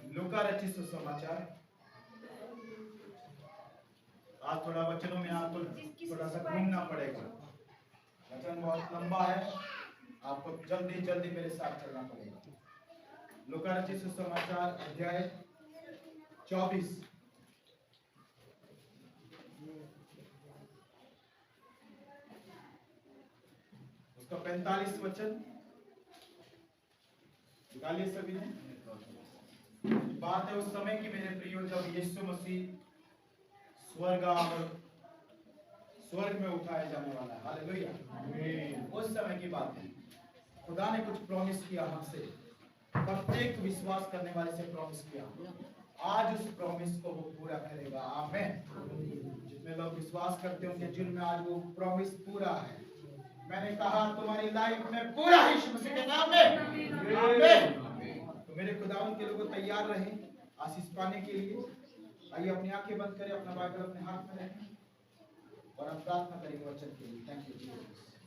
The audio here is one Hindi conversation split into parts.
लूका रचित सुसमाचार। आज थोड़ा वचनों में आपको थोड़ा सा घूमना पड़ेगा। वचन बहुत लंबा है, आपको जल्दी जल्दी मेरे साथ चलना पड़ेगा। लूका रचित सुसमाचार अध्याय 24 उसका 45 वचन निकालिए सभी ने। बात है उस समय की मेरे प्रियो, जब यीशु मसीह स्वर्ग में उठाया जाने वाला है। हालेलुया। उस समय की बात है। खुदा ने कुछ प्रॉमिस किया हमसे, प्रत्येक विश्वास करने वाले से प्रॉमिस किया। आज उस प्रॉमिस को वो पूरा करेगा। आमीन। जितने लोग विश्वास करते होंगे जिनमें आज वो प्रॉमिस पूरा है। मैंने कहा तुम्हारी लाइफ में पूरा है यीशु मसीह के नाम में। आमीन। तो मेरे खुदावंद के लोगों तैयार रहें आशीष पाने के लिए। आइए अपनी आंखें बंद करें, अपना बाइबल अपने हाथ में रखें और हम प्रार्थना करेंगे वचन के लिए। Thank you Jesus.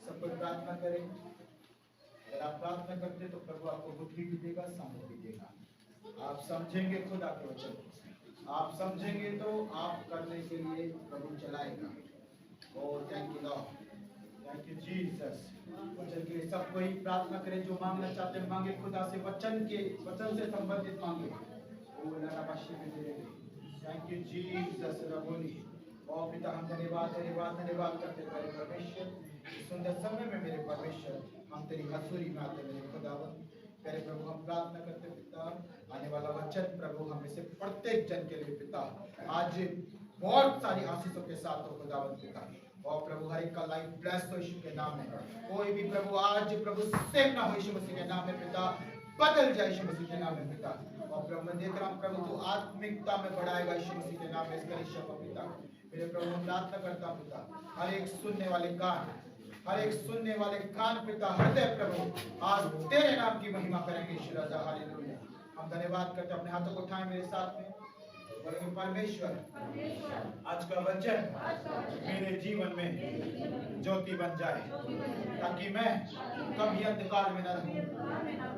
सब कोई प्रार्थना करें। अगर आप प्रार्थना करते तो प्रभु आपको बुद्धि भी देगा, समझ भी देगा। आप समझेंगे खुदा के वचन, आप समझेंगे तो आप करने के लिए प्रभु चलाएगा। Oh thank you Lord, thank you Jesus. वचन के लिए सब कोई प्रार्थना करें। जो मांगना चाहते हैं मांगे खुदा से, वचन से संबंधित मांगे। ओह लराबाशी में दे दे। थैंक यू जीसस रबोनी। और पिता हम धन्यवाद करते हैं परमेश्वर। सुंदर समय में मेरे परमेश्वर हम तेरी हजूरी में आते मेरे खुदावन। प्यारे प्रभु हम प्रार्थना करते पिता, आने वाला वचन प्रभु हमें से प्रत्येक जन के लिए पिता आज बहुत सारी आशीषों के साथ हो खुदावन पिता। और प्रभु हर एक का लाइफ ब्लेस हो यीशु के नाम में। कोई भी प्रभु आज प्रभु सेव ना हो यीशु मसीह के नाम में पिता, बदल जाए यीशु मसीह के नाम में पिता। और प्रभु मैं देख रहा हूँ प्रभु तू आत्मिकता में बढ़ाएगा यीशु मसीह के नाम में इसका ईश्वर का पिता। मेरे प्रभु प्रार्थना करता हूँ पिता, हर एक सुनने वाले कान पिता, हृदय प्रभु आज तेरे नाम की महिमा करेंगे ईश्वर राजा। हालेलुया। हम धन्यवाद करते, अपने हाथों को उठाएं मेरे साथ में। परमेश्वर आज का वचन मेरे जीवन में ज्योति बन जाए, ताकि मैं कभी अंधकार में न रहूं।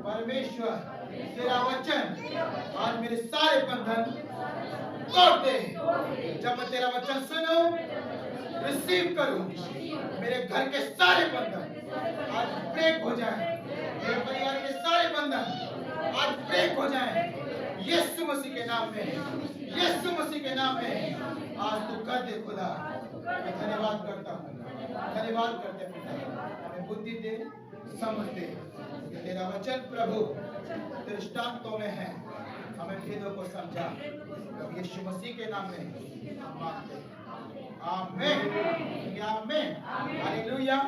परमेश्वर तेरा वचन आज मेरे सारे बंधन तोड़ दे। जब मैं तेरा वचन सुनूं, रिसीव करूं, मेरे घर के सारे बंधन आज ब्रेक हो जाएं। मेरे परिवार के सारे बंधन आज ब्रेक हो जाएं। यीशु मसीह के नाम में, यीशु मसीह के नाम में आज तू कर दे खुदा। मैं धन्यवाद करता हूँ, धन्यवाद करते पिता। हमें बुद्धि दे, समझ दे। तेरा वचन प्रभु दृष्टांतों में है, हमें भेदों को समझा। प्रभु यीशु मसीह के नाम में हम मांगते हैं। आमीन, आमीन, हालेलुया।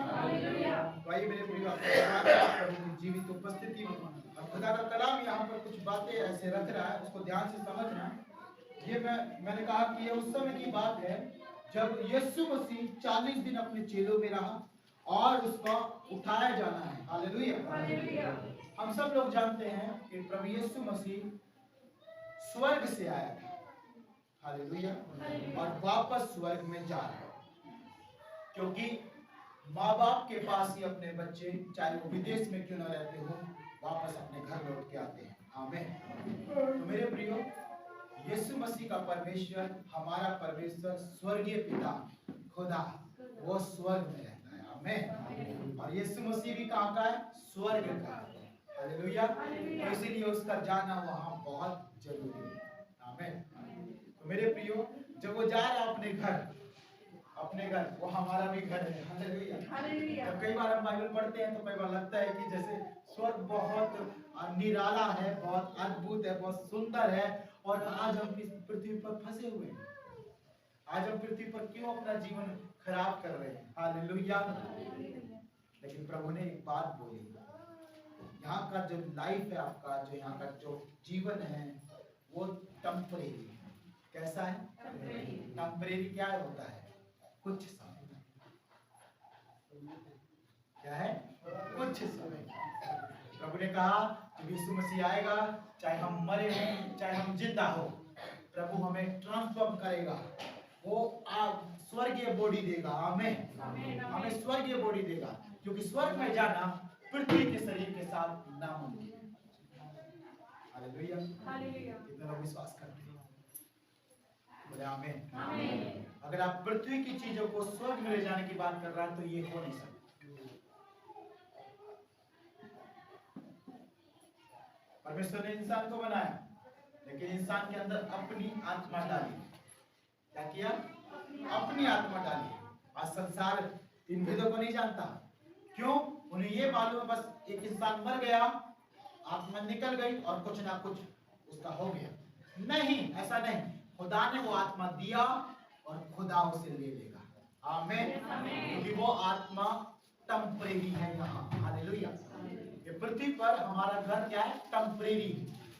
भाई मेरे प्रिय प्रभु की जीवित उपस्थिति में खुदा का कलाम यहाँ पर कुछ बातें ऐसे रख रहा है, उसको ध्यान से समझना। ये मैंने कहा कि ये उस समय की बात है जब यीशु मसीह 40 दिन अपने चेलों में रहा और उसका उठाया जाना है। हालेलुया। हम सब लोग जानते हैं कि प्रभु यीशु मसीह स्वर्ग से आया था। हालेलुया। और वापस स्वर्ग में जा रहा है, क्योंकि माँ बाप के पास ही अपने बच्चे, चाहे वो विदेश में क्यों न रहते हो, वापस अपने घर लौट के आते हैं। आमीन। तो मेरे प्रियो, यीशु मसीह का परमेश्वर, हमारा परमेश्वर स्वर्गीय पिता खुदा, वो स्वर्ग में रहता है। आमीन। और यीशु मसीह भी कहाँ का है? स्वर्ग का। हालेलुया। तो इसीलिए उसका जाना वहाँ बहुत जरूरी है। आमीन। तो मेरे प्रियो, जब वो जा रहा अपने घर, वो हमारा भी घर है। हालेलुया। तो कई बार हम बाइबल पढ़ते हैं तो कई बार लगता है कि जैसे स्वर्ग बहुत निराला है, बहुत अद्भुत है, बहुत सुंदर है, और आज हम इस पृथ्वी पर फंसे हुए हैं। आज हम पृथ्वी पर क्यों अपना जीवन खराब कर रहे हैं? हालेलुया। लेकिन प्रभु ने एक बात बोली, यहाँ का जो लाइफ है आपका, जो यहाँ का जो जीवन है, वो टेम्परेरी है। कैसा है? टेम्परेरी। क्या होता है? कुछ समय। क्या है? कुछ समय। प्रभु ने कहा कि यीशु मसीह आएगा, चाहे हम मरे हों, चाहे हम जिंदा हो, प्रभु हमें ट्रांसफॉर्म करेगा। वो स्वर्गीय बॉडी देगा। आमीन। हमें स्वर्गीय बॉडी देगा, क्योंकि स्वर्ग में जाना पृथ्वी के शरीर के साथ नामुमकिन है। हालेलुया। कितने लोग विश्वास करते हैं? बोले आमीन। अगर आप पृथ्वी की चीजों को स्वर्ग में ले जाने की बात कर रहा है तो ये हो नहीं सकता। परमेश्वर ने इंसान को बनाया, लेकिन इंसान के अंदर अपनी आत्मा डाली। क्या किया? अपनी आत्मा डाली। आज संसार इन भेदों को नहीं जानता। क्यों? उन्हें ये मालूम है बस एक इंसान मर गया, आत्मा निकल गई और कुछ ना कुछ उसका हो गया। नहीं, ऐसा नहीं। खुदा ने वो आत्मा दिया और खुदा उसे ले लेगा। आमीन। क्योंकि वो आत्मा टेम्परेरी है यहाँ। हालेलुया। ये पृथ्वी पर हमारा घर क्या है? टेम्परेरी।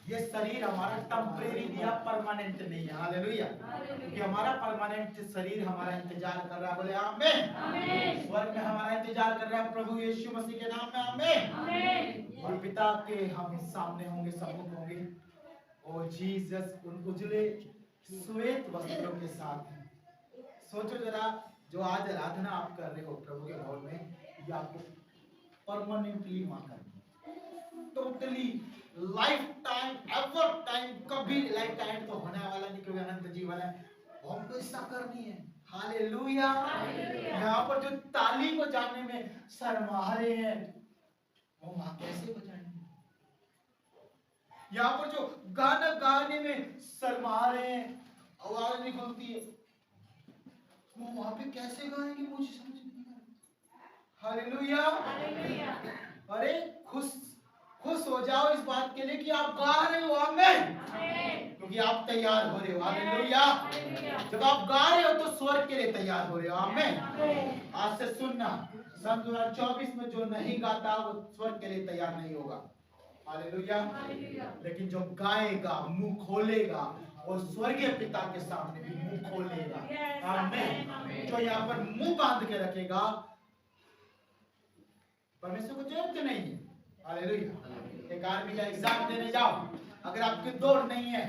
ये शरीर हमारा टेम्परेरी दिया, परमानेंट नहीं है। हालेलुया। क्योंकि हमारा परमानेंट शरीर हमारा इंतजार कर रहा है। बोले आमीन। स्वर्ग में हमारा इंतजार कर रहा है प्रभु यीशु मसीह के नाम में। आमीन। और पिता के हम सामने होंगे, सम्मुख होंगे। ओ जीसस उन उजले श्वेत वस्त्रों के साथ। सोचो जरा, जो आज आराधना आप कर रहे हो प्रभु के भवन में, ये आपको परमानेंटली वहां करनी, totally life time, ever time, कभी लाइफ टाइम तो होने वाला नहीं, क्योंकि अनंत जीवन है। हमको ऐसा करनी है। हालेलुया। यहाँ पर जो ताली को जाने में शर्मा रहे हैं, वो वहां कैसे बजाएंगे? यहाँ पर जो गाना गाने में शर्मा रहे हैं, आवाज निकलती है, वो वहां पे कैसे गाएंगे? मुझे समझ नहीं आ रहा। हालेलुया। अरे खुश हो जाओ इस बात के लिए कि आप गा रहे हो। आमीन। क्योंकि आप तैयार हो रहे हो। हालेलुया। जब आप गा रहे हो तो स्वर्ग के लिए तैयार हो रहे हो। आमीन। आज से सुनना, सन 2024 में जो नहीं गाता वो स्वर्ग के लिए तैयार नहीं होगा। हालेलुया। लेकिन जो गाएगा, मुंह खोलेगा, और स्वर्गीय पिता के सामने भी मुंह खोलेगा। आमीन। जो यहाँ पर मुंह बांध के रखेगा, परमेश्वर को जरूरत नहीं है। हालेलुया। एक आर्मी का एग्जाम देने जाओ, अगर आपकी दौड़ नहीं है,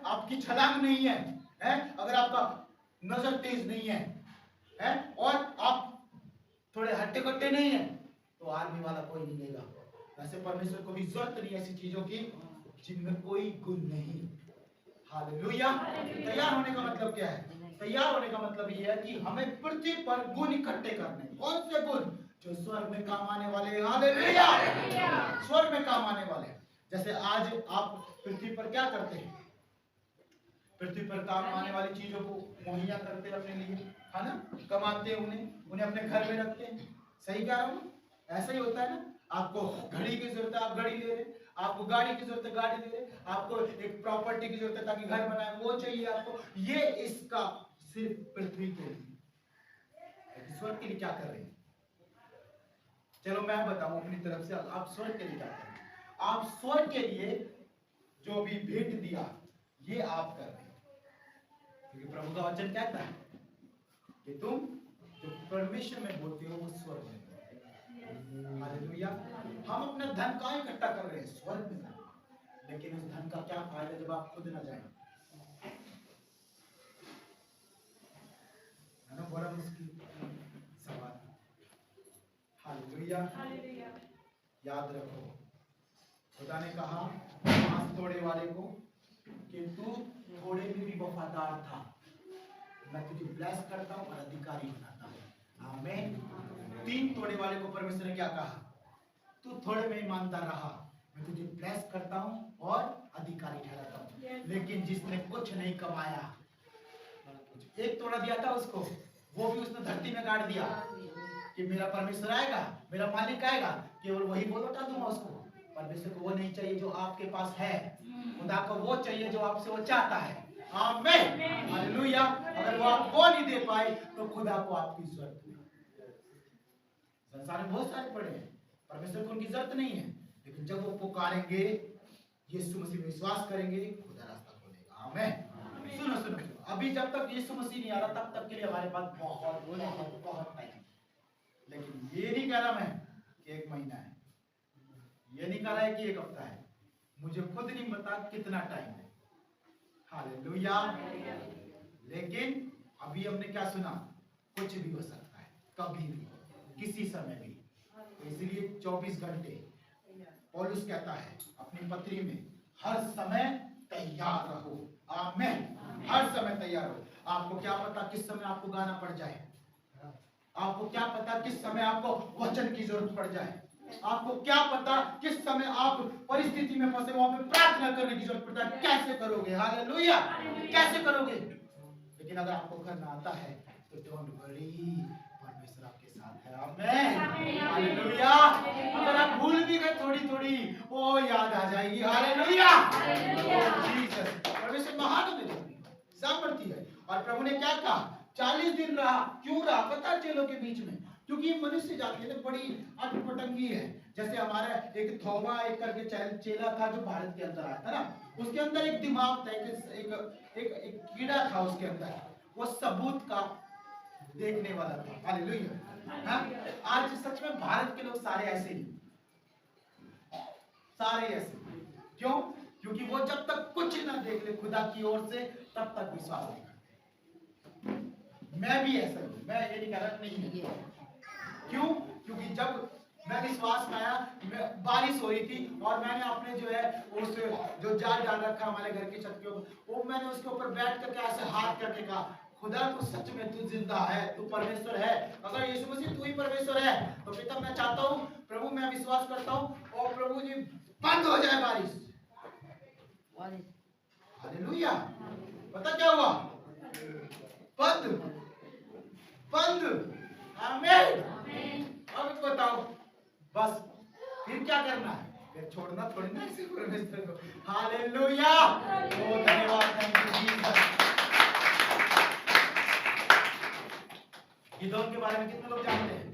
आपकी छलांग नहीं है, अगर आपका नजर तेज नहीं है, और आप थोड़े हट्टे कट्टे नहीं है, तो आर्मी वाला कोई नहीं लेगा। वैसे परमेश्वर को भी जरूरत नहीं ऐसी चीजों की जिनमें कोई गुण नहीं। हालेलुया। तैयार होने का मतलब क्या है? तैयार होने का मतलब यह है कि हमें पृथ्वी पर गुण इकट्ठे करने। कौन से गुण? जो स्वर्ग में काम आने वाले। हालेलुया। स्वर्ग में काम आने वाले। जैसे आज आप पृथ्वी पर क्या करते हैं? पृथ्वी पर काम आने वाली चीजों को मुहैया करते हैं अपने लिए, है ना? कमाते हैं, उन्हें अपने घर में रखते हैं। सही कह रहा हूँ? ऐसा ही होता है ना? आपको घड़ी की जरूरत है, आप घड़ी ले रहे, आपको गाड़ी की जरूरत है, गाड़ी ले रहे, आपको एक प्रॉपर्टी की जरूरत है ताकि घर बनाए, वो चाहिए आपको। ये इसका सिर्फ पृथ्वी के लिए। स्वर्ग के लिए क्या कर रहे हैं? चलो मैं बताऊं अपनी तरफ से, आप स्वर्ग के लिए क्या कर रहे हैं? आप स्वर्ग के लिए जो भी भेंट दिया, ये आप कर रहे हैं। क्योंकि प्रभु का वचन कहता है कि तुम जो परमेश्वर में बोलते हो वो स्वर्ग में। हालेलुया। हम अपना धन कहाँ इकट्ठा कर रहे हैं? स्वर्ग में। लेकिन उस धन का क्या फायदा जब आप खुद ना जाए? है ना? बड़ा मुश्किल सवाल। हालेलुया। याद रखो, खुदा ने कहा हाथ तोड़े वाले को कि तू थोड़े में भी वफादार था, मैं तुझे ब्लेस करता हूं और अधिकारी बनाता हूं। आमीन। 3 तोड़े वाले को परमेश्वर ने क्या कहा? तू थोड़े में ईमानदार रहा, मैं तुझे ब्लेस करता हूं और अधिकारी ठहराता हूं। लेकिन जिसने कुछ नहीं कमाया, 1 तोड़ा दिया था उसको, वो भी उसने धरती में गाड़ दिया कि मेरा परमेश्वर आएगा, मेरा मालिक आएगा, केवल वही बोल लौटा दूंगा उसको। परमेश्वर को वो नहीं चाहिए जो आपके पास है, खुदा को वो चाहिए जो आपसे वो चाहता है। आमीन। हालेलुया। अगर वो आप वो नहीं दे पाए तो खुदा को आपकी जरूरत नहीं। संसार में बहुत सारे पड़े हैं, परमेश्वर को उनकी जरूरत नहीं है, लेकिन जब वो पुकारेंगे, यीशु मसीह में विश्वास करेंगे, खुदा रास्ता खोलेगा। आमीन। सुनो, अभी जब तक यीशु मसीह नहीं आ रहा तब तक के लिए हमारे पास बहुत टाइम। लेकिन ये नहीं कह रहा मैं कि 1 महीना है, ये नहीं कह रहा है कि 1 हफ्ता है, मुझे खुद नहीं पता कितना टाइम है। हालेलुया। लेकिन अभी हमने क्या सुना? कुछ भी हो सकता है, कभी भी, किसी समय भी। तो इसलिए 24 घंटे पौलुस कहता है अपनी पत्री में, हर समय तैयार रहो। आमीन। हर समय तैयार रहो। आपको क्या पता किस समय आपको गाना पड़ जाए, आपको क्या पता किस समय आपको वचन की जरूरत पड़ जाए, आपको क्या पता किस समय आप परिस्थिति में फंसे वहां पे प्रार्थना करने की जरूरत पड़ता है। कैसे करोगे? हालेलुया। कैसे करोगे? लेकिन अगर आपको करना आता है तो डोंट वरी, परमेश्वर आपके साथ है। आमीन। हालेलुया। अगर आप भूल भी गए थोड़ी थोड़ी, वो याद आ जाएगी। हालेलुया। जीसस, परमेश्वर महान है, सामर्थी है। और प्रभु ने क्या कहा? 40 दिन रहा। क्यों रहा? पता चेलों के बीच में, क्योंकि ये मनुष्य जाति है बड़ी अटपटंगी है। जैसे हमारा एक थोमा एक करके चेला था जो भारत के अंदर आया था ना, उसके अंदर एक दिमाग था, एक कीड़ा था उसके अंदर, वो सबूत का देखने वाला था। हालेलुया। हाँ? आज सच में भारत के लोग सारे ऐसे ही, सारे ऐसे। क्यों? क्योंकि वो जब तक कुछ ना देख ले खुदा की ओर से तब तक विश्वास नहीं करते। मैं भी ऐसा हूं, मैं ये नहीं कह रहा नहीं है। क्यों? क्योंकि जब मैं विश्वास में आया, बारिश हो रही थी और मैंने अपने जो है उस जो जाल डाल रखा हमारे घर की छत के ऊपर, वो मैंने उसके ऊपर बैठ करके ऐसे हाथ करके कहा, खुदा तू सच में तू जिंदा है, तू परमेश्वर है। अगर यीशु मसीह तू ही परमेश्वर है तो पिता मैं चाहता हूँ प्रभु, मैं विश्वास करता हूँ और प्रभु जी बंद हो जाए बारिश। हालेलुया। पता क्या हुआ? बंद, बंद। आमीन। अब बताओ बस फिर क्या करना है? फिर छोड़ना थोड़ी ना इसे परमेश्वर को। हालेलुया। ओ धन्यवाद, थैंक यू जीसस। गिदोन के बारे में कितने लोग जानते हैं?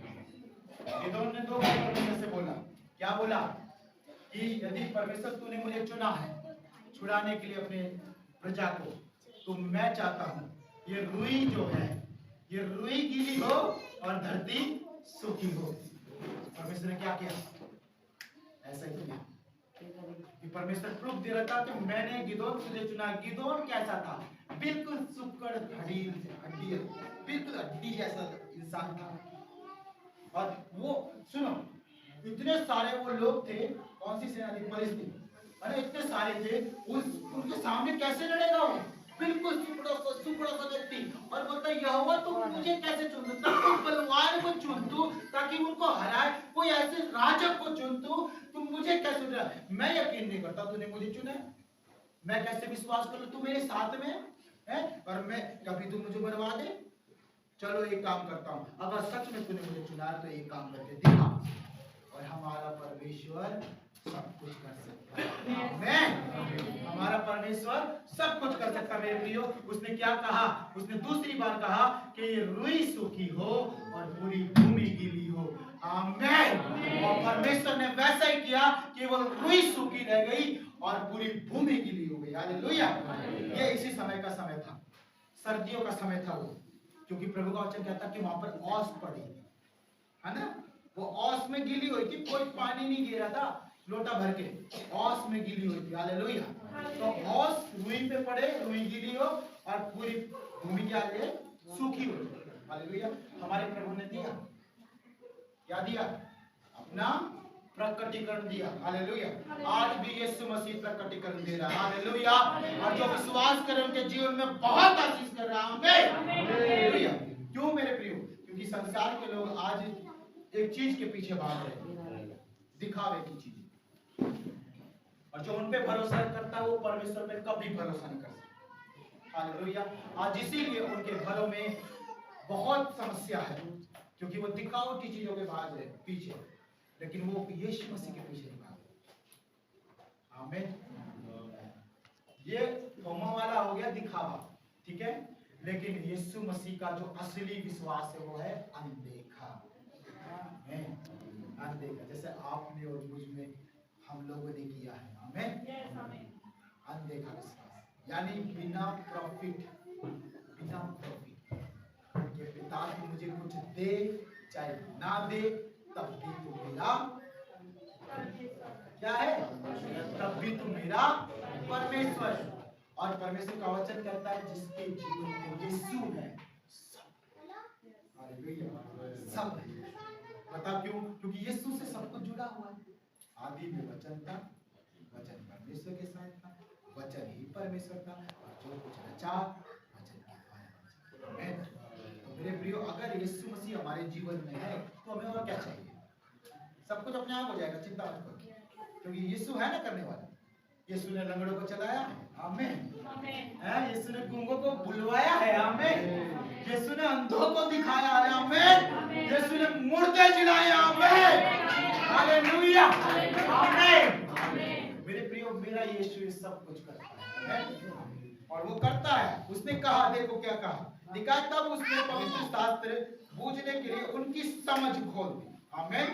गिदोन ने 2 बार परमेश्वर से बोला, क्या बोला? कि यदि परमेश्वर तूने मुझे चुना है छुड़ाने के लिए अपने प्रजा को, तो मैं चाहता हूं ये रुई जो है, ये रुई गीली हो और धरती सूखी हो। परमेश्वर ने क्या किया? ऐसा ही किया कि परमेश्वर प्रूफ दे रहा था कि मैंने गिदोन तुझे चुना। गिदोन कैसा था? बिल्कुल सुक्कड़ हड्डी, बिल्कुल हड्डी जैसा इंसान था। और वो सुनो, इतने सारे वो लोग थे, कौन सी सेना थी? फलिस्तीन। अरे इतने सारे थे, उनके सामने कैसे लड़ेगा वो? बिल्कुल सुपड़ा सा व्यक्ति। और बोलता यहोवा तुम मुझे कैसे चुन दो? तू बलवान को चुन तू ताकि उनको हराए, कोई ऐसे राजक को चुन तुम मुझे कैसे चुना? मैं यकीन नहीं करता तूने मुझे चुना है। मैं कैसे विश्वास कर लूं तू मेरे साथ में है? और मैं कभी तू मुझे बनवा दे? चलो एक काम करता हूं, अगर सच में तूने मुझे चुना तो एक काम करके दिखा। और हमारा परमेश्वर सब कुछ कर सकता है। आमीन। हमारा परमेश्वर सब कुछ कर सकता है मेरे प्रियो। उसने क्या कहा? उसने दूसरी बार कहा कि ये रुई सूखी हो और पूरी भूमि गीली हो। आमीन। और परमेश्वर ने वैसा ही किया कि वो रुई सूखी रह गई और पूरी भूमि गीली हो गई। हालेलुया। ये इसी समय का समय था, सर्दियों का समय था वो, क्योंकि प्रभु का वचन कहता कि वहां पर औस पड़ी है ना, वो औस में गीली हुई थी, कोई पानी नहीं गिरा था लोटा भर के, औस में गीली हुई थी। हालेलुया। तो औस रुई पे पड़े, रुई गीली हो और पूरी भूमि क्या है? सूखी हो। हालेलुया। हमारे प्रभु ने दिया क्या? दिया अपना प्रकटीकरण दिया। हालेलुया। आज भी यीशु मसीह प्रकटीकरण दे रहा है। हालेलुया। और जो विश्वास करे उनके जीवन में बहुत आशीष कर रहा है। हालेलुया। क्यों मेरे प्रियो? क्योंकि संसार के लोग आज एक चीज के पीछे भाग रहे हैं, दिखावे की चीज। और जो उन पे भरोसा करता है वो परमेश्वर पे कभी भरोसा नहीं कर सकता। हालेलुया। आज इसीलिए उनके घरों में बहुत समस्या है, क्योंकि वो दिखावटी चीजों के भाग रहे पीछे, लेकिन वो यीशु मसीह के पीछे नहीं भाग रहे। आमीन। ये थोमा वाला हो गया दिखावा, ठीक है, लेकिन यीशु मसीह का जो असली विश्वास है वो है अनदेखा। अनदेखा, जैसे आपने और मुझ में हम लोगों ने किया है। आमीन। अनदेखा विश्वास, यानी बिना प्रॉफिट, बिना प्रॉफिट के पिता भी मुझे कुछ दे चाहे ना दे तब भी तो मेरा क्या है? तब भी तो मेरा परमेश्वर। और परमेश्वर का वचन कहता है जिसके जीवन में यीशु है सब है। बता क्यों? क्योंकि यीशु से सब कुछ जुड़ा हुआ है। आदि में वचन था, वचन परमेश्वर परमेश्वर के साथ था, वचन ही परमेश्वर था, और जो कुछ रचा वचन के द्वारा। आमीन। तो मेरे प्रियो, अगर यीशु मसीह हमारे जीवन में है तो हमें और क्या चाहिए? सब कुछ अपने आप हो जाएगा, चिंता मत करो, क्योंकि यीशु है ना करने वाला। यीशु ने लंगड़ों को चलाया है, आमीन। यीशु ने गूंगों को बुलवाया है, आमीन। यीशु ने अंधों को दिखाया है, आमीन। यीशु ने मुर्दे जिलाए, आमीन। हालेलुया, आमीन। मेरे प्रियो, मेरा यीशु ये सब कुछ करता है, और वो करता है। उसने कहा, देखो क्या कहा, दिखा, तब उसने पवित्र शास्त्र बूझने के लिए उनकी समझ खोल दी, आमीन।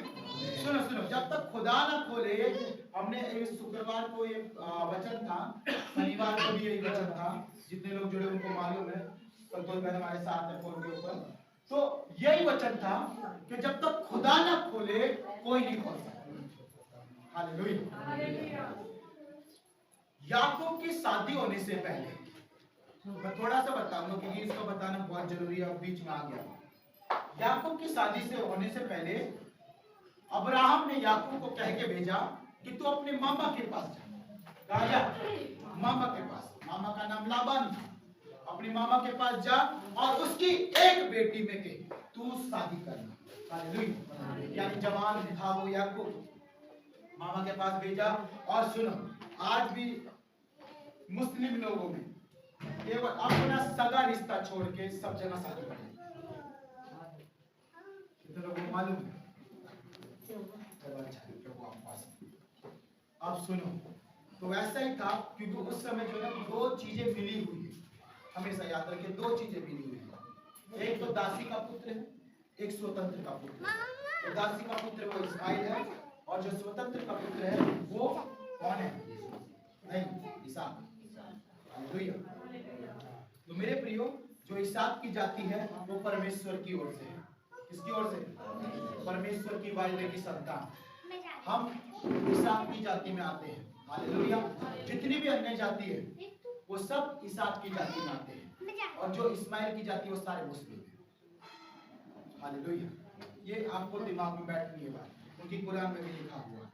सुनो सुनो, जब तक खुदा ना खोले, हमने इस शुक्रवार को ये वचन था, शनिवार को भी यही वचन था, जितने लोग जुड़े उनको मालूम है, संतोष भाई हमारे साथ है फोन के ऊपर। तो यही वचन था कि जब तक खुदा ना खोले कोई नहीं खोल सकता। हालेलुया। याकूब की शादी होने से पहले, मैं थोड़ा सा बताऊंगा क्योंकि इसको बताना बहुत जरूरी है, अब बीच में आ गया। याकूब की शादी से होने से पहले अब्राहम ने याकूब को कह के भेजा कि तू अपने मामा के पास जा। राजा मामा के पास, मामा का नाम लाबान था, अपनी मामा के पास जा और उसकी एक बेटी में के तू शादी करना। हालेलुया। यानी जवान था वो याकूब, मामा के पास भेजा। और सुनो, आज भी मुस्लिम लोगों में केवल अपना सगा रिश्ता छोड़ के सब जगह शादी करते हैं, कितने लोगों को मालूम है? अब सुनो, तो ऐसा ही था, क्योंकि उस समय जो है दो चीजें मिली हुई है, हमेशा याद रखिए, दो चीजें मिली हुई है। एक तो दासी का पुत्र है, एक स्वतंत्र का पुत्र है। तो दासी का पुत्र वो इस्माइल है, और जो स्वतंत्र का पुत्र है वो कौन है? नहीं, इसहाक। हालेलुया। तो मेरे प्रियो, जो इसहाक की जाति है वो परमेश्वर की ओर से है। किसकी ओर से? परमेश्वर की वायदे की संतान। हम इसहाक की जाति में आते हैं। हालेलुया। जितनी भी अन्य जाति है वो सब इसहाक की जाति में आते हैं, और जो इस्माइल की जाति है वो सारे मुस्लिम हैं। हालेलुया। ये आपको दिमाग में बैठनी है बात, क्योंकि कुरान में भी लिखा हुआ है,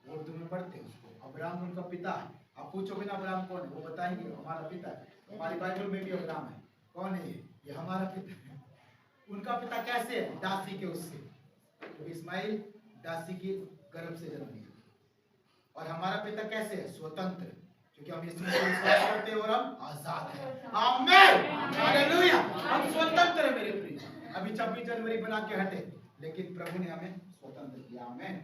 उर्दू में पढ़ते हैं उसको। अब्राहम उनका पिता है। आप पूछोगे ना अब्राहम कौन है, वो बताएंगे हमारा पिता है। हमारी बाइबल में भी अब्राहम है। कौन है ये हमारा पिता है। उनका पिता कैसे है? दासी के उससे, तो इस्माइल दासी की गर्भ से जन्म लिया। और हमारा पिता कैसे है? स्वतंत्र, क्योंकि हम यीशु मसीह को विश्वास करते हैं और हम आजाद हैं। आमीन, हालेलुया। हम स्वतंत्र हैं मेरे प्रिय। अभी 26 जनवरी बना के हटे, लेकिन प्रभु ने हमें स्वतंत्र किया। आमीन।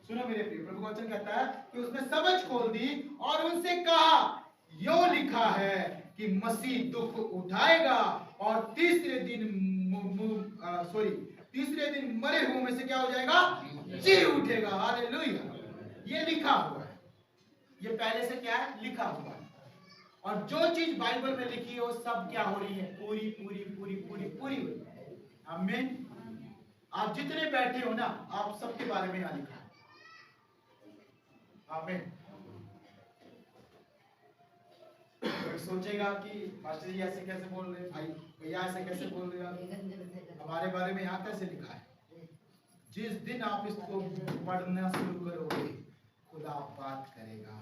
सुनो मेरे प्रिय, प्रभु का वचन कहता है कि उसने समझ खोल दी और उनसे कहा, यो लिखा है कि मसीह दुख उठाएगा और तीसरे दिन मरे हुए में से क्या हो जाएगा? जी उठेगा। हालेलुया। ये लिखा हुआ है, ये पहले से क्या है? लिखा हुआ है। और जो चीज बाइबल में लिखी है वो सब क्या हो रही है? पूरी पूरी पूरी पूरी पूरी हो रही है। आमीन। आप जितने बैठे हो ना, आप सबके बारे में यहाँ लिखा है। आमीन। तो सोचेगा कि पास्टर जी ऐसे कैसे बोल रहे हैं, भाई भैया ऐसे कैसे बोल रहे हैं, हमारे बारे में यहाँ कैसे लिखा है? जिस दिन आप इसको पढ़ना शुरू करोगे, खुदा बात करेगा,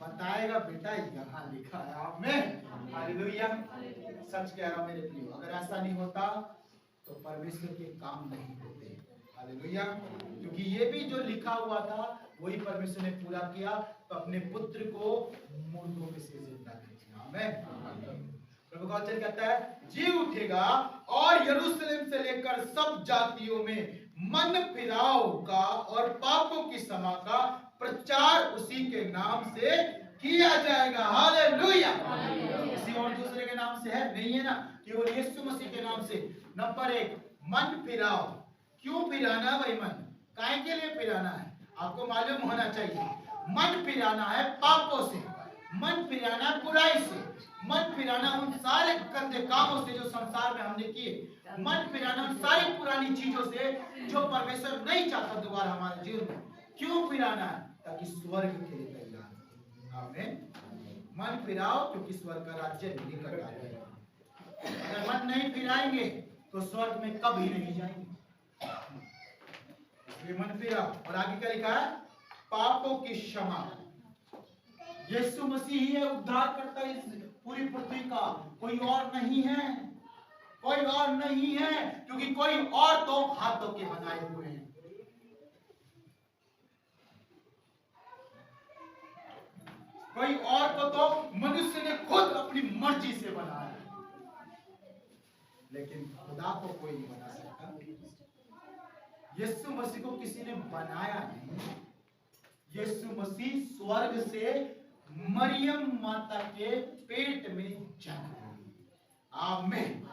बताएगा, बेटा यहाँ लिखा है। आमीन, हालेलुया। सच कह रहा हूँ मेरे प्रियो, अगर ऐसा नहीं होता तो परमेश्वर के काम नहीं होते। हालेलुया। क्योंकि ये भी जो लिखा हुआ था वही परमेश्वर ने पूरा किया, तो अपने पुत्र को मुर्दों में से जिंदा किया। आमीन। प्रभु का वचन कहता है, जी उठेगा और यरूशलेम से लेकर सब जातियों में मन फिराव का और पापों की क्षमा का प्रचार उसी के नाम से किया जाएगा। हालेलुया। किसी और दूसरे के नाम से है नहीं है ना, केवल यीशु मसीह के नाम से। नंबर 1, मन फिराव। क्यों फिराना? भाई मन काहे के लिए फिराना है? आपको मालूम होना चाहिए। मन फिराना है पापों से, मन फिराना है बुराई से, मन फिराना उन सारे गंदे कामों से जो संसार में हमने किए, मन फिराना उन सारी पुरानी चीजों से जो परमेश्वर नहीं चाहता दोबारा हमारे जीवन में। क्यों फिराना है? ताकि स्वर्ग के लिए तैयार। आमीन। मन फिराओ क्योंकि स्वर्ग का राज्य निकट आ गया। अगर मन नहीं फिराएंगे तो स्वर्ग में कभी नहीं जाएंगे। इसलिए मन फिराओ। और आगे क्या लिखा है? पापों की क्षमा। यीशु मसीह ही है उद्धार करता इस पूरी पृथ्वी का, कोई और नहीं है, कोई और नहीं है, क्योंकि कोई और तो हाथों के बनाए हुए हैं। कोई और को तो मनुष्य ने खुद अपनी मर्जी से बनाया, लेकिन खुदा को कोई नहीं बना सकता। यीशु मसीह को किसी ने बनाया नहीं। यीशु मसीह स्वर्ग से मरियम माता के पेट में जन्म लिया। आमीन,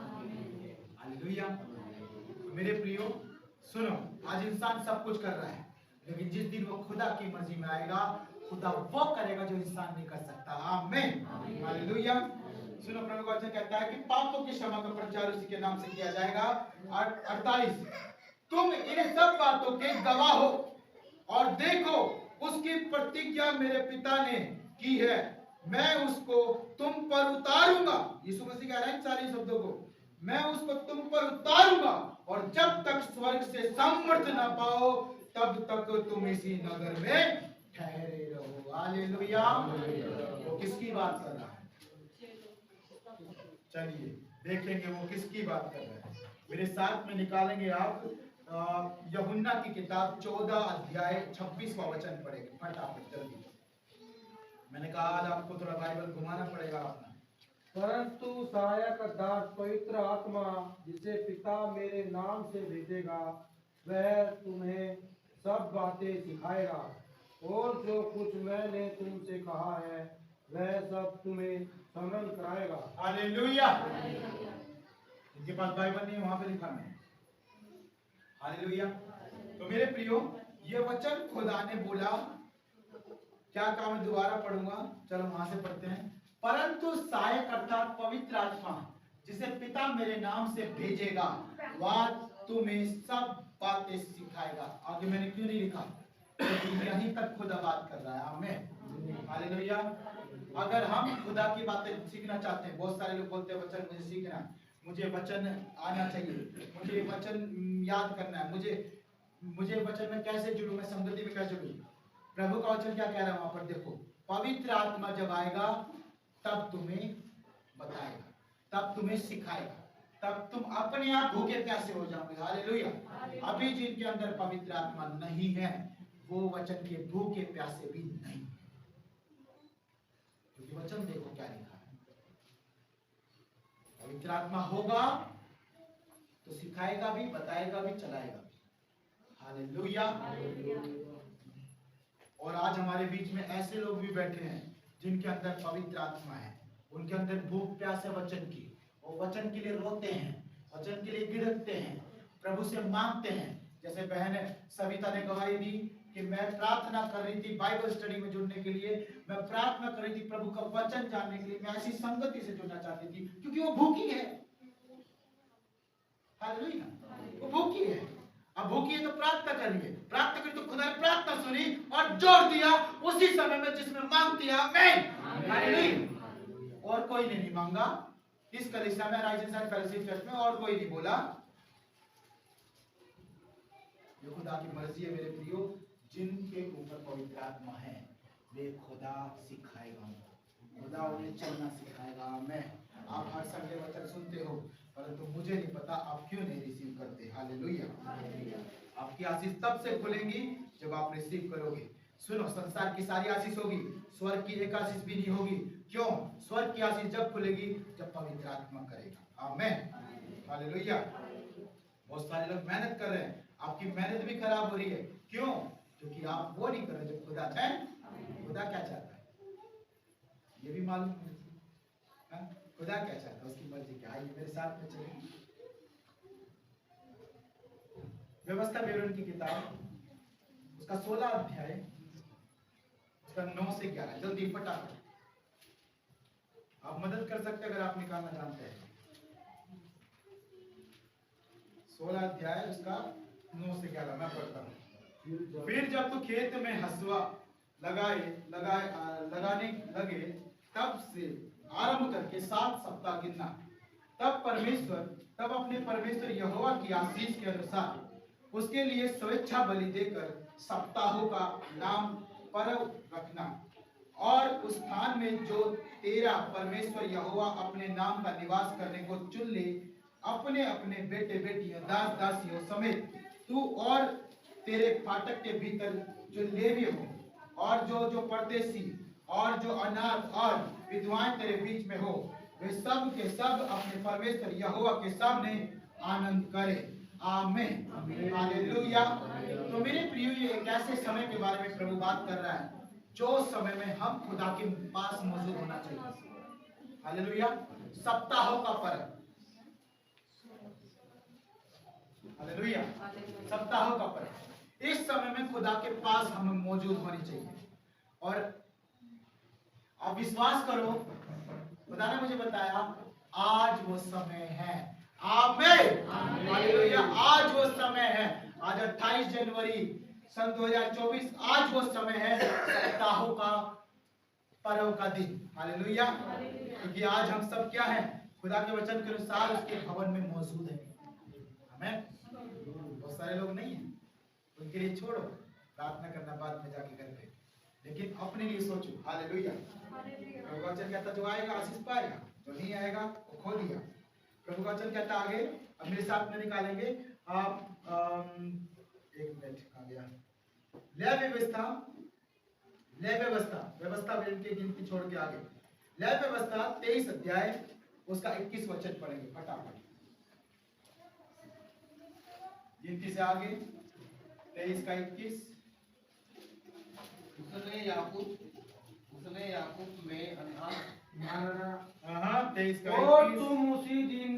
हालेलुया। मेरे प्रियो सुनो, आज इंसान सब कुछ कर रहा है, लेकिन जिस दिन वो खुदा की मर्जी में आएगा, खुदा वो करेगा जो इंसान नहीं कर सकता। आमीन, हालेलुया। सुनो, प्रभु का वचन कहता है कि पापों की क्षमा का प्रचार उसी के नाम से किया जाएगा। 48, तुम इन सब बातों के गवाह हो, और देखो उसकी प्रतिज्ञा मेरे पिता ने की है, मैं उसको तुम पर उतारूंगा। यीशु मसीह कह रहे हैं सारे शब्दों को, मैं उसको तुम पर उतारूंगा, और जब तक स्वर्ग से सामर्थ्य ना पाओ तब तक तुम इसी नगर में ठहरे रहो। हालेलुया। वो किसकी बात कर रहा है? चलिए देखेंगे वो किसकी बात कर रहा है। मेरे साथ में निकालेंगे आप यूहन्ना की किताब 14 अध्याय 26वां वचन पढ़ेंगे फटाफट जल्दी। मैंने कहा आज आपको थोड़ा बाइबल घुमाना पड़ेगा अपना। परंतु सहायक दास पवित्र आत्मा जिसे पिता मेरे नाम से भेजेगा, वह तुम्हें सब बातें सिखाएगा, और जो कुछ मैंने तुमसे कहा है वह सब तुम्हें स्मरण कराएगा। हालेलुया। जिनके पास बाइबल नहीं है वहां पे लिखा है हालेलुया। तो मेरे प्रियो, ये वचन खुदा ने बोला, क्या कहा, मैं दोबारा पढ़ूंगा, चलो वहां से पढ़ते हैं। परंतु सहायक अर्थात पवित्र आत्मा जिसे पिता मेरे नाम से भेजेगा, वह तुम्हें सब बातें सिखाएगा। आगे मैंने क्यों नहीं लिखा, क्योंकि यहीं तक खुदा बात कर रहा है। आमीन, हालेलुया। अगर हम खुदा की बातें सीखना चाहते हैं, बहुत सारे लोग बोलते हैं वचन मुझे सीखना, मुझे वचन आना चाहिए, मुझे वचन याद करना है, मुझे वचन में कैसे जुड़ूं, मैं संगति में कैसे जुड़ूं। प्रभु का वचन क्या कह रहा है वहां पर देखो, पवित्र आत्मा जब आएगा तब तुम्हें बताएगा, तब तुम्हें सिखाएगा, तब तुम अपने आप भूखे प्यासे हो जाओगे। हालेलुया। अभी जिनके अंदर पवित्र आत्मा नहीं है वो वचन के भूखे प्यासे भी नहीं, क्योंकि वचन देखो क्या लिखा है। पवित्र आत्मा होगा तो सिखाएगा भी, बताएगा भी, चलाएगा भी। हालेलुया। और आज हमारे बीच में ऐसे लोग भी बैठे हैं जिनके अंदर पवित्र आत्मा है, उनके अंदर भूख प्यास है वचन की, वो वचन के लिए रोते हैं, वचन के लिए गिड़कते हैं, प्रभु से मांगते हैं। जैसे बहन सविता ने गवाही दी कि मैं प्रार्थना कर रही थी बाइबल स्टडी में जुड़ने के लिए, मैं प्रार्थना कर रही थी प्रभु का वचन जानने के लिए, मैं ऐसी संगति से जुड़ना चाहती थी, क्योंकि वो भूखी है। हालेलुया, वो भूखी है। अब भूखी है तो प्रार्थना करिए, प्रार्थना करी तो खुदा ने प्रार्थना सुनी और जोर दिया उसी समय में जिसमें मांगती है। आमीन, हालेलुया। और कोई ने नहीं मांगा इस कलीसिया में, राइजिंग सन फेलोशिप चर्च में, और कोई नहीं बोला। ये खुदा की मर्जी है मेरे प्रियो, जिनके ऊपर पवित्र आत्मा है वे खुदा सिखाएगा, खुदा उन्हें चलना सिखाएगा। मैं आप हर संडे वचन सुनते हो, परंतु मुझे नहीं पता आप क्यों नहीं रिसीव करते। हालेलुया। आपकी आशीष तब से खुलेंगी जब आप रिसीव करोगे। सुनो, संसार की सारी आशीष होगी, स्वर्ग की एक आशीष भी नहीं होगी। क्यों? स्वर्ग की आशीष जब खुलेगी जब पवित्र आत्मा करेगा। आमीन, हालेलुया। बहुत सारे लोग मेहनत कर रहे हैं, आपकी मेहनत भी खराब हो रही है। क्यों? क्योंकि आप वो नहीं कर रहे जो खुदा चाहे। खुदा क्या चाहता है ये भी मालूम है। खुदा क्या चाहता है, उसकी मर्जी क्या है। मेरे साथ में चलिए व्यवस्था विवरण की किताब उसका 16 अध्याय उसका 9 से 11, जल्दी फटाफट आप मदद कर सकते अगर आप निकालना जानते हैं। 16 अध्याय उसका 9 से 11 मैं पढ़ता हूँ। फिर जब तू खेत में हसुआ लगाने लगे तब से आरंभ करके 7 सप्ताह गिनना, तब अपने परमेश्वर यहोवा की आशीष के अनुसार उसके लिए स्वेच्छा बलि देकर सप्ताहों का नाम पर्व रखना और उस स्थान में जो तेरा परमेश्वर यहोवा अपने नाम का निवास करने को चुन ले, अपने अपने बेटे बेटियों दास दासियों समेत तू और तेरे फाटक के भीतर जो लेवी हो और जो परदेसी और जो अनाथ और विधवाएं तेरे बीच में हो, वे सब के सब अपने परमेश्वर यहोवा के सामने आनंद करें। आमीन, हालेलुया। तो मेरे प्रियो, ये एक ऐसे समय के बारे में प्रभु बात कर रहा है जो समय में हम खुदा के पास मौजूद होना चाहिए। हालेलुया। सप्ताहों का पर्व, हालेलुया, सप्ताहों का पर्व, इस समय में खुदा के पास हमें मौजूद होनी चाहिए। और आप विश्वास करो, खुदा ने मुझे बताया आज वो समय है। आमीन, हालेलुया। आज वो समय है। आज 28 जनवरी सन 2024, आज वो समय है सप्ताहों का पर्व का दिन। हालेलुया। क्योंकि आज हम सब क्या हैं, खुदा के वचन के अनुसार उसके भवन में मौजूद है। आमीन। बहुत सारे लोग नहीं हैं, उनके लिए छोड़ो, प्रार्थना करना बाद में जाके घर पे, लेकिन अपने लिए सोचो। हालेलुया। प्रभु का वचन कहता जो आएगा आशीष पाएगा, जो नहीं आएगा वो खो दिया। प्रभु का वचन कहता आगे, अब मेरे साथ में निकालेंगे आप। एक मिनट आ गया। व्यवस्था के गिनती छोड़ के आगे लय व्यवस्था 23 अध्याय उसका 21 वचन पढ़ेंगे फटाफट। गिनती से आगे 23 का 21। उसने याकूब में अनाथ 23 का और 21। तुम उसी दिन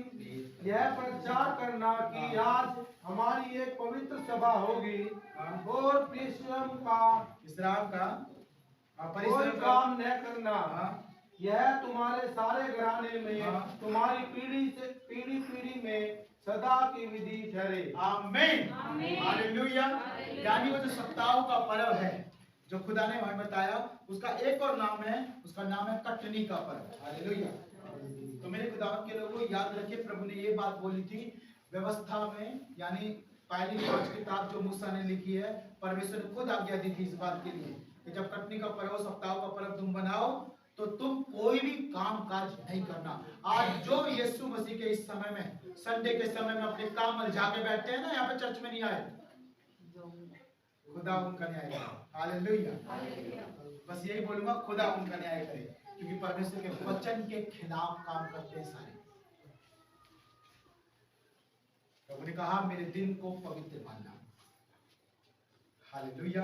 यह प्रचार करना कि आज हमारी एक पवित्र सभा होगी और विश्राम का कोई परिश्रम का काम न करना। यह तुम्हारे सारे घराने में तुम्हारी पीढ़ी में सदा की विधि ठहरे। आमीन, हालेलुया। यानी वो जो सप्ताहों का पर्व है जो खुदा ने हमें बताया, उसका एक और नाम है, उसका नाम है कटनी का पर्व। हालेलुया। तो मेरे खुदा के लोगों याद रखिए, प्रभु ने ये बात बोली थी व्यवस्था में, यानी पहली 5 किताब जो मूसा ने लिखी है, परमेश्वर ने खुद आज्ञा दी थी इस बात के लिए कि जब कटनी का पर्व, सप्ताहों का पर्व तुम बनाओ तो तुम कोई भी काम काज नहीं करना। आज जो यीशु मसीह के इस समय में, संडे के समय में अपने काम में जाके बैठते हैं ना, यहाँ पे चर्च में नहीं आए, खुदा उनका न्याय करे। हालेलुया। बस यही बोलूंगा, खुदा उनका न्याय करे, क्योंकि परमेश्वर के वचन के खिलाफ काम करते हैं सारे। प्रभु ने कहा मेरे दिन को पवित्र मानना। हालेलुया।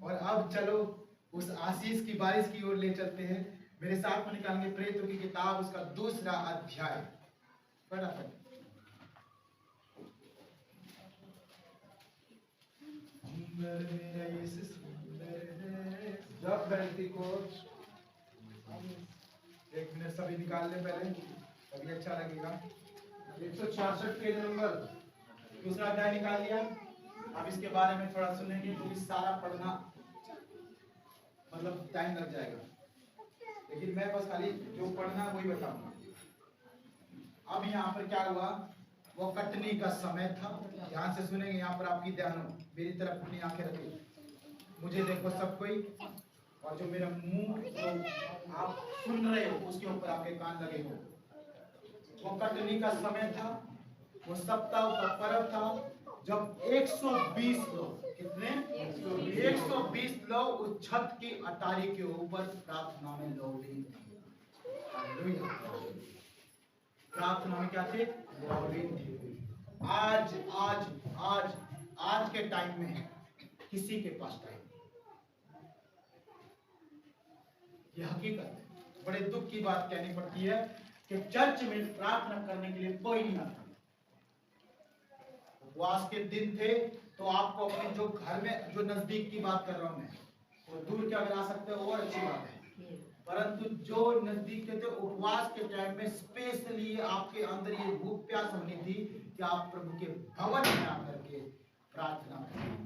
और अब चलो उस आशीष की बारिश की ओर ले चलते हैं। मेरे साथ में निकालेंगे प्रेरितों की किताब उसका 2 अध्याय फटाफट। जब पेंतीकोस्त, एक मिनट सभी निकाल ले पहले, तभी अच्छा लगेगा। 166 पेज नंबर। 2 अध्याय निकाल लिया। अब इसके बारे में थोड़ा सुनेंगे, क्योंकि सारा पढ़ना मतलब टाइम लग जाएगा, लेकिन मैं बस खाली जो पढ़ना वही बताऊंगा। अब यहाँ पर क्या हुआ, वो कटनी का समय था। ध्यान से सुनेंगे, यहाँ पर आपकी ध्यान हो, मेरी तरफ अपनी आंखें रखिए, मुझे देखो सब कोई, और जो मेरा मुंह जो आप सुन रहे हो उसके ऊपर आपके कान लगे हो। वो कटनी का समय था, वो सप्ताह का पर्व था, जब 120 लोग, कितने 120 लोग उस छत की अटारी के ऊपर प्रार्थना में लौलीन थे। हालेलुया। प्रार्थना में क्या थे, लौलीन थे। आज आज आज आज के टाइम में किसी के पास टाइम, ये हकीकत है। बड़े दुख की बात कहनी पड़ती है कि चर्च में प्रार्थना करने के लिए कोई नहीं आता। उपवास के दिन थे तो आपको अपने जो घर में, जो नजदीक की बात कर रहा हूं मैं, तो दूर के अगर आ सकते हो और अच्छी बात है, परंतु जो नजदीक के थे, उपवास के टाइम में स्पेशली आपके अंदर ये भूख प्यास होनी थी कि आप प्रभु के भवन में आकर के प्रार्थना करें।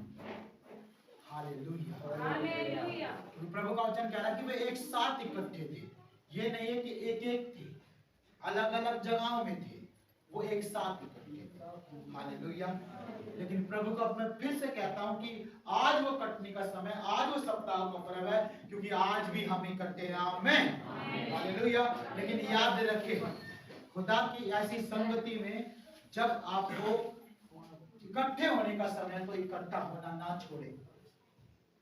हालेलुया। प्रभु का वचन कह रहा है कि वे एक साथ इकट्ठे थे। ये नहीं है कि एक एक थे, अलग अलग जगहों में थे, वो एक साथ इकट्ठे। हालेलुया। लेकिन प्रभु को अब मैं फिर से कहता हूं कि आज वो कटने का समय, आज वो सप्ताह का पर्व है, क्योंकि आज भी हम इकट्ठे हैं। आमीन। हालेलुया। लेकिन याद रखें, खुदा की ऐसी संगति में जब आपको इकट्ठे होने का समय, तो इकट्ठा होना ना छोड़े।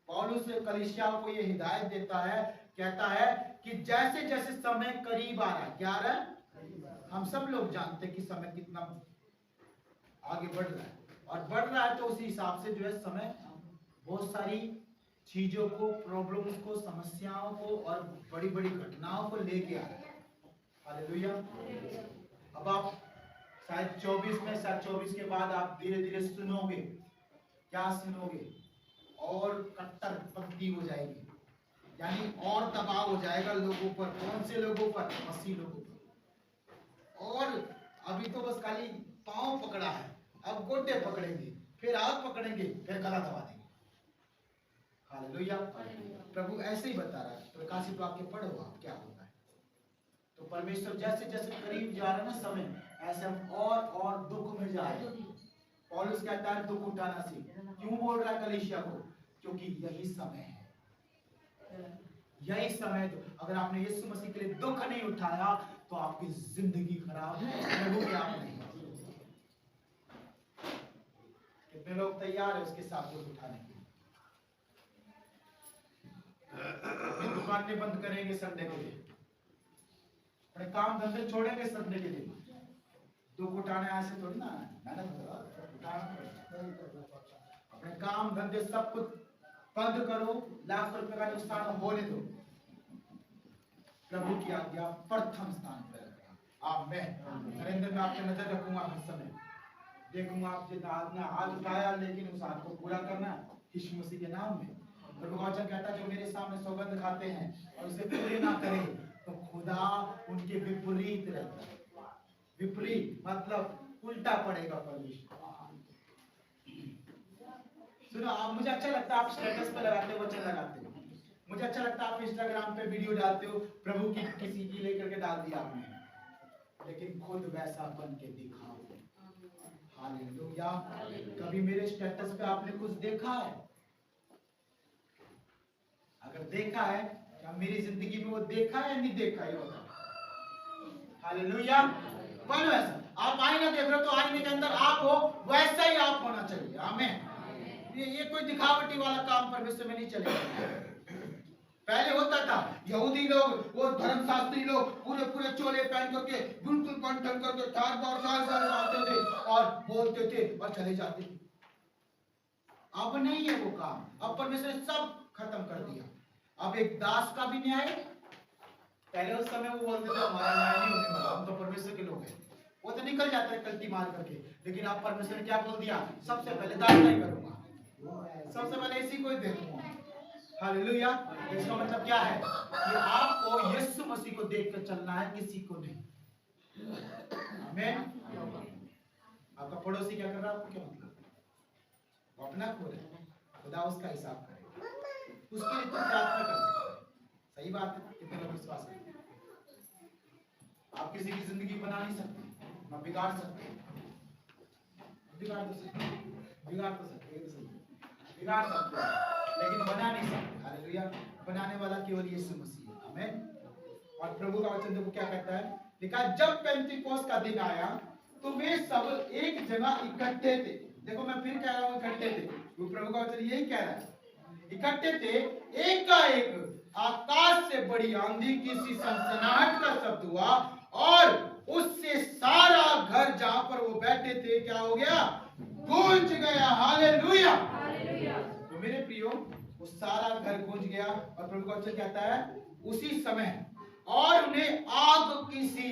पौलुस कलीसियाओं को ये हिदायत देता है, कहता है कि जैसे जैसे समय करीब आ रहा है, क्या आ रहा है, हम सब लोग जानते हैं कि समय कितना आगे बढ़ रहा है, और बढ़ रहा है तो उसी हिसाब से जो है समय बहुत सारी चीजों को, प्रॉब्लम्स को, समस्याओं को और बड़ी बड़ी घटनाओं को लेके आ रहा है। हालेलुया। अब आप शायद 24 में, शायद 24 के बाद आप धीरे धीरे सुनोगे, क्या सुनोगे, और कट्टरपंथी हो जाएगी, यानी और दबाव हो जाएगा लोगों पर। कौन से लोगों पर? मसीह लोगों पर। और अभी तो बस खाली पांव पकड़ा है, अब गोटे पकड़ेंगे, फिर हाथ पकड़ेंगे, फिर गला दबा देंगे। हालेलुया। प्रभु ऐसे ही बता रहा है, प्रकाशित वाक्य पढ़ो आप क्या होता है। तो परमेश्वर जैसे जैसे करीब जा रहा है ना समय, ऐसे हम और दुख में जा रहे हैं। पौलुस कहता है दुख उठाना सीख। क्यों बोल रहा है कलीसिया को? क्योंकि यही समय है, यही समय। तो अगर आपने यीशु मसीह के लिए दुख नहीं उठाया तो आपकी जिंदगी खराब है, प्रभु के आप नहीं। कितने लोग तैयार है उसके साथ दुख उठाने के लिए? अपनी दुकानें बंद करेंगे संडे के लिए, अपने काम धंधे छोड़ेंगे संडे के लिए। दुख उठाने ऐसे थोड़ी ना, मेहनत करो, अपने काम धंधे सब कुछ बंद करो, लाख रुपए का नुकसान होने दो, प्रभु की आज्ञा प्रथम स्थान पर रखना। आमीन। नरेंद्र, मैं आपकी नजर रखूंगा हर समय, देखूंगा आपसे हाथ उठाया, लेकिन उस हाथ को पूरा करना यीशु मसीह के नाम में। प्रभु का वचन कहता है जो मेरे सामने सौगंध खाते हैं और उसे पूरे ना करें तो खुदा उनके विपरीत रहता है। विपरीत मतलब उल्टा पड़ेगा परमेश्वर। सुनो, आप, मुझे अच्छा लगता है आप स्टेटस पे लगाते हो, वचन लगाते हो, मुझे अच्छा लगता है आप इंस्टाग्राम पे वीडियो डालते हो, प्रभु की किसी की लेकर के डाल दिया आपने, लेकिन खुद वैसा बन के दिखाओ। हालेलुया। कभी मेरे स्टेटस पे आपने कुछ देखा है? अगर देखा है, क्या मेरी जिंदगी में वो देखा है या नहीं देखा है? हालेलुया। बन वैसा। आप आईना देख रहे हो तो आईने के अंदर आप हो, वैसा ही आप होना चाहिए। आमीन। ये कोई दिखावटी वाला काम परमेश्वर में नहीं चलेगा। पहले होता था, यहूदी लोग, वो धर्मशास्त्री लोग पूरे पूरे चोले पहन करके, बिल्कुल कंठन करके ठाड़ बार साल आते थे और बोलते थे और चले जाते थे। अब नहीं है वो काम, अब परमेश्वर ने सब खत्म कर दिया। अब एक दास का भी न्याय। पहले उस समय वो बोलते थे हमारा न्याय नहीं होने वाला, हम तो परमेश्वर के लोग हैं, वो तो निकल जाते हैं कल्टी मार करके। लेकिन अब परमेश्वर ने क्या बोल दिया? सबसे पहले दास नहीं करूंगा, सबसे पहले इसी को ही देखूंगा। हालेलुया। इसका मतलब क्या है कि आपको यीशु मसीह को देखकर चलना है, किसी को नहीं। आमीन। आपका पड़ोसी क्या कर रहा है, आपको क्या मतलब? वो अपना खो रहा है, खुदा उसका हिसाब करेगा, उसके लिए तो प्रार्थना कर सकते हैं। सही बात है। कितने लोग विश्वास करते हैं? आप किसी की जिंदगी बना नहीं सकते, ना बिगाड़ सकते। बिगाड़ तो सकते, बिगाड़ तो सकते, बिगाड़ सकते, लेकिन बना नहीं सकते। हालेलुया। बनाने वाला केवल यीशु मसीह है। आमीन। और प्रभु का वचन देखो क्या कहता है, लिखा जब पेंतीकोस्त का दिन आया तो वे सब एक जगह इकट्ठे थे। देखो मैं फिर कह रहा हूं इकट्ठे थे, वो प्रभु का वचन यही कह रहा है, इकट्ठे थे। एकाएक आकाश से बड़ी आंधी की सी सनसनाहट का शब्द हुआ और उससे सारा घर जहां पर वो बैठे थे क्या हो गया? गूंज गया। हालेलुया। तो मेरे प्रियो, वो सारा घर गूंज गया। और प्रभु का वचन कहता है उसी समय और उन्हें आग की सी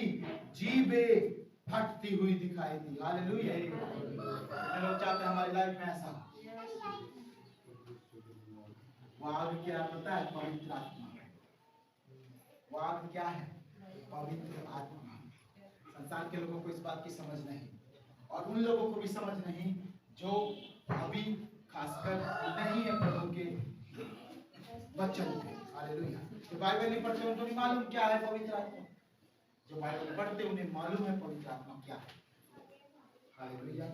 जीभें फटती हुई दिखाई दी। हालेलुया। लोग चाहते हैं हमारी लाइफ में ऐसा। वो आग क्या पता है? पवित्र आत्मा। वो आग क्या है? पवित्र आत्मा। संसार के लोगों को इस बात की समझ नहीं, और उन लोगों को भी समझ नहीं जो अभी खासकर नहीं है प्रभु के बच्चों के। हालेलुया। जो बाइबल नहीं पढ़ते उनको नहीं मालूम क्या है पवित्र आत्मा। जो बाइबल पढ़ते उन्हें मालूम है पवित्र आत्मा क्या है। हालेलुया।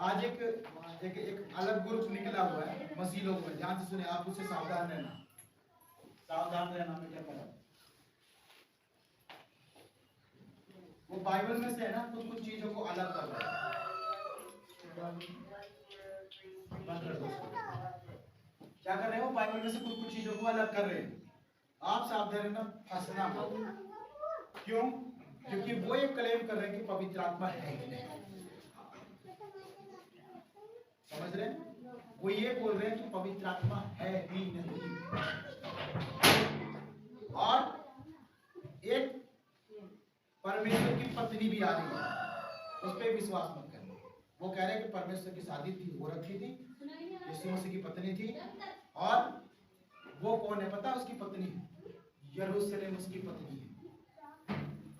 आज एक अलग ग्रुप निकला हुआ है मसीह लोग में, ध्यान से सुने, आप उससे सावधान रहना, सावधान रहना। मैं क्या कर रहा हूं, वो बाइबल में से है ना कुछ कुछ चीजों को अलग कर रहा है। बंद कर दो उसको। क्या कर रहे हैं, वो बाइबल में से कुछ कुछ चीजों को अलग कर रहे हैं। आप सावधान रहना, फंसना मत। क्यों? क्योंकि वो ये क्लेम कर रहे हैं कि पवित्र आत्मा है ही नहीं। समझ रहे हैं? वो ये बोल रहे हैं कि पवित्र आत्मा है ही नहीं। और एक परमेश्वर की पत्नी भी आ रही है, उस पर विश्वास मत करना। वो कह रहे हैं कि परमेश्वर की शादी थी, हो रखी थी, यीशु मसीह की पत्नी थी। और वो कौन है पता है? उसकी पत्नी यरूशलेम उसकी पत्नी है,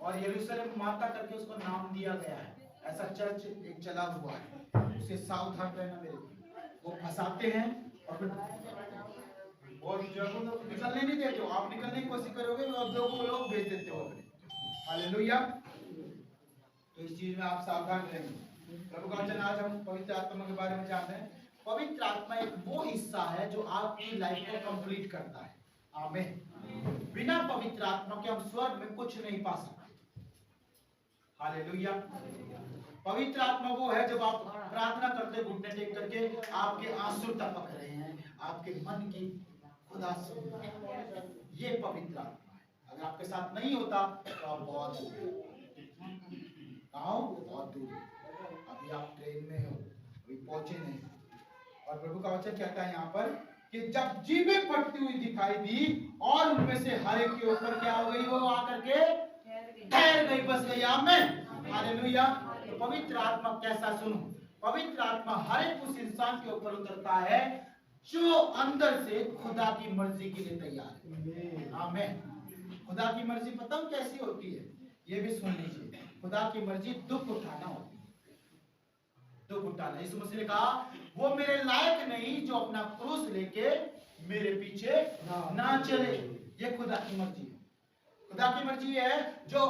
और यरूशलेम माता करके उसको नाम दिया गया है। ऐसा चर्च एक चला हुआ है, उसे सावधान रहना मेरे। वो फंसाते हैं और जब निकलने नहीं देते हो, आप निकलने की कोशिश करोगे और लोग भेज देते हो अपने। हालेलुया। तो इस चीज में आप सावधान रहेंगे। प्रभु का वचन, आज हम पवित्र आत्मा के बारे में जानते हैं। पवित्र आत्मा एक वो हिस्सा है जो आपकी लाइफ को कंप्लीट करता है। आमीन। बिना पवित्र आत्मा के हम स्वर्ग में कुछ नहीं पा सकते। हालेलुया। पवित्र आत्मा वो है जब आप प्रार्थना करते घुटने टेक करके आपके आंसू टपक रहे हैं, आपके मन की खुदा से, ये पवित्र आत्मा है। अगर आपके साथ नहीं होता तो आप बहुत दूर, बहुत दूर। अभी आप ट्रेन में हो, अभी पहुंचे नहीं। और प्रभु का वचन कहता है यहाँ पर कि जब जीभें फटती हुई दिखाई दी और उनमें से हर एक के ऊपर क्या हो गई, वो आकर के ठहर गई, बस गई। आमीन। हालेलुया। तो पवित्र आत्मा कैसा, सुनो, पवित्र आत्मा हर एक उस इंसान के ऊपर उतरता है जो अंदर से खुदा की मर्जी के लिए तैयार है। आमीन। खुदा की मर्जी पता हूं कैसी होती है, ये भी सुन लीजिए। खुदा की मर्जी दुख उठाना होती है, दुख उठाना। यीशु मसीह ने कहा वो मेरे लायक नहीं जो अपना क्रूस लेके मेरे पीछे ना चले। ये खुदा की मर्जी है। खुदा की मर्जी है जो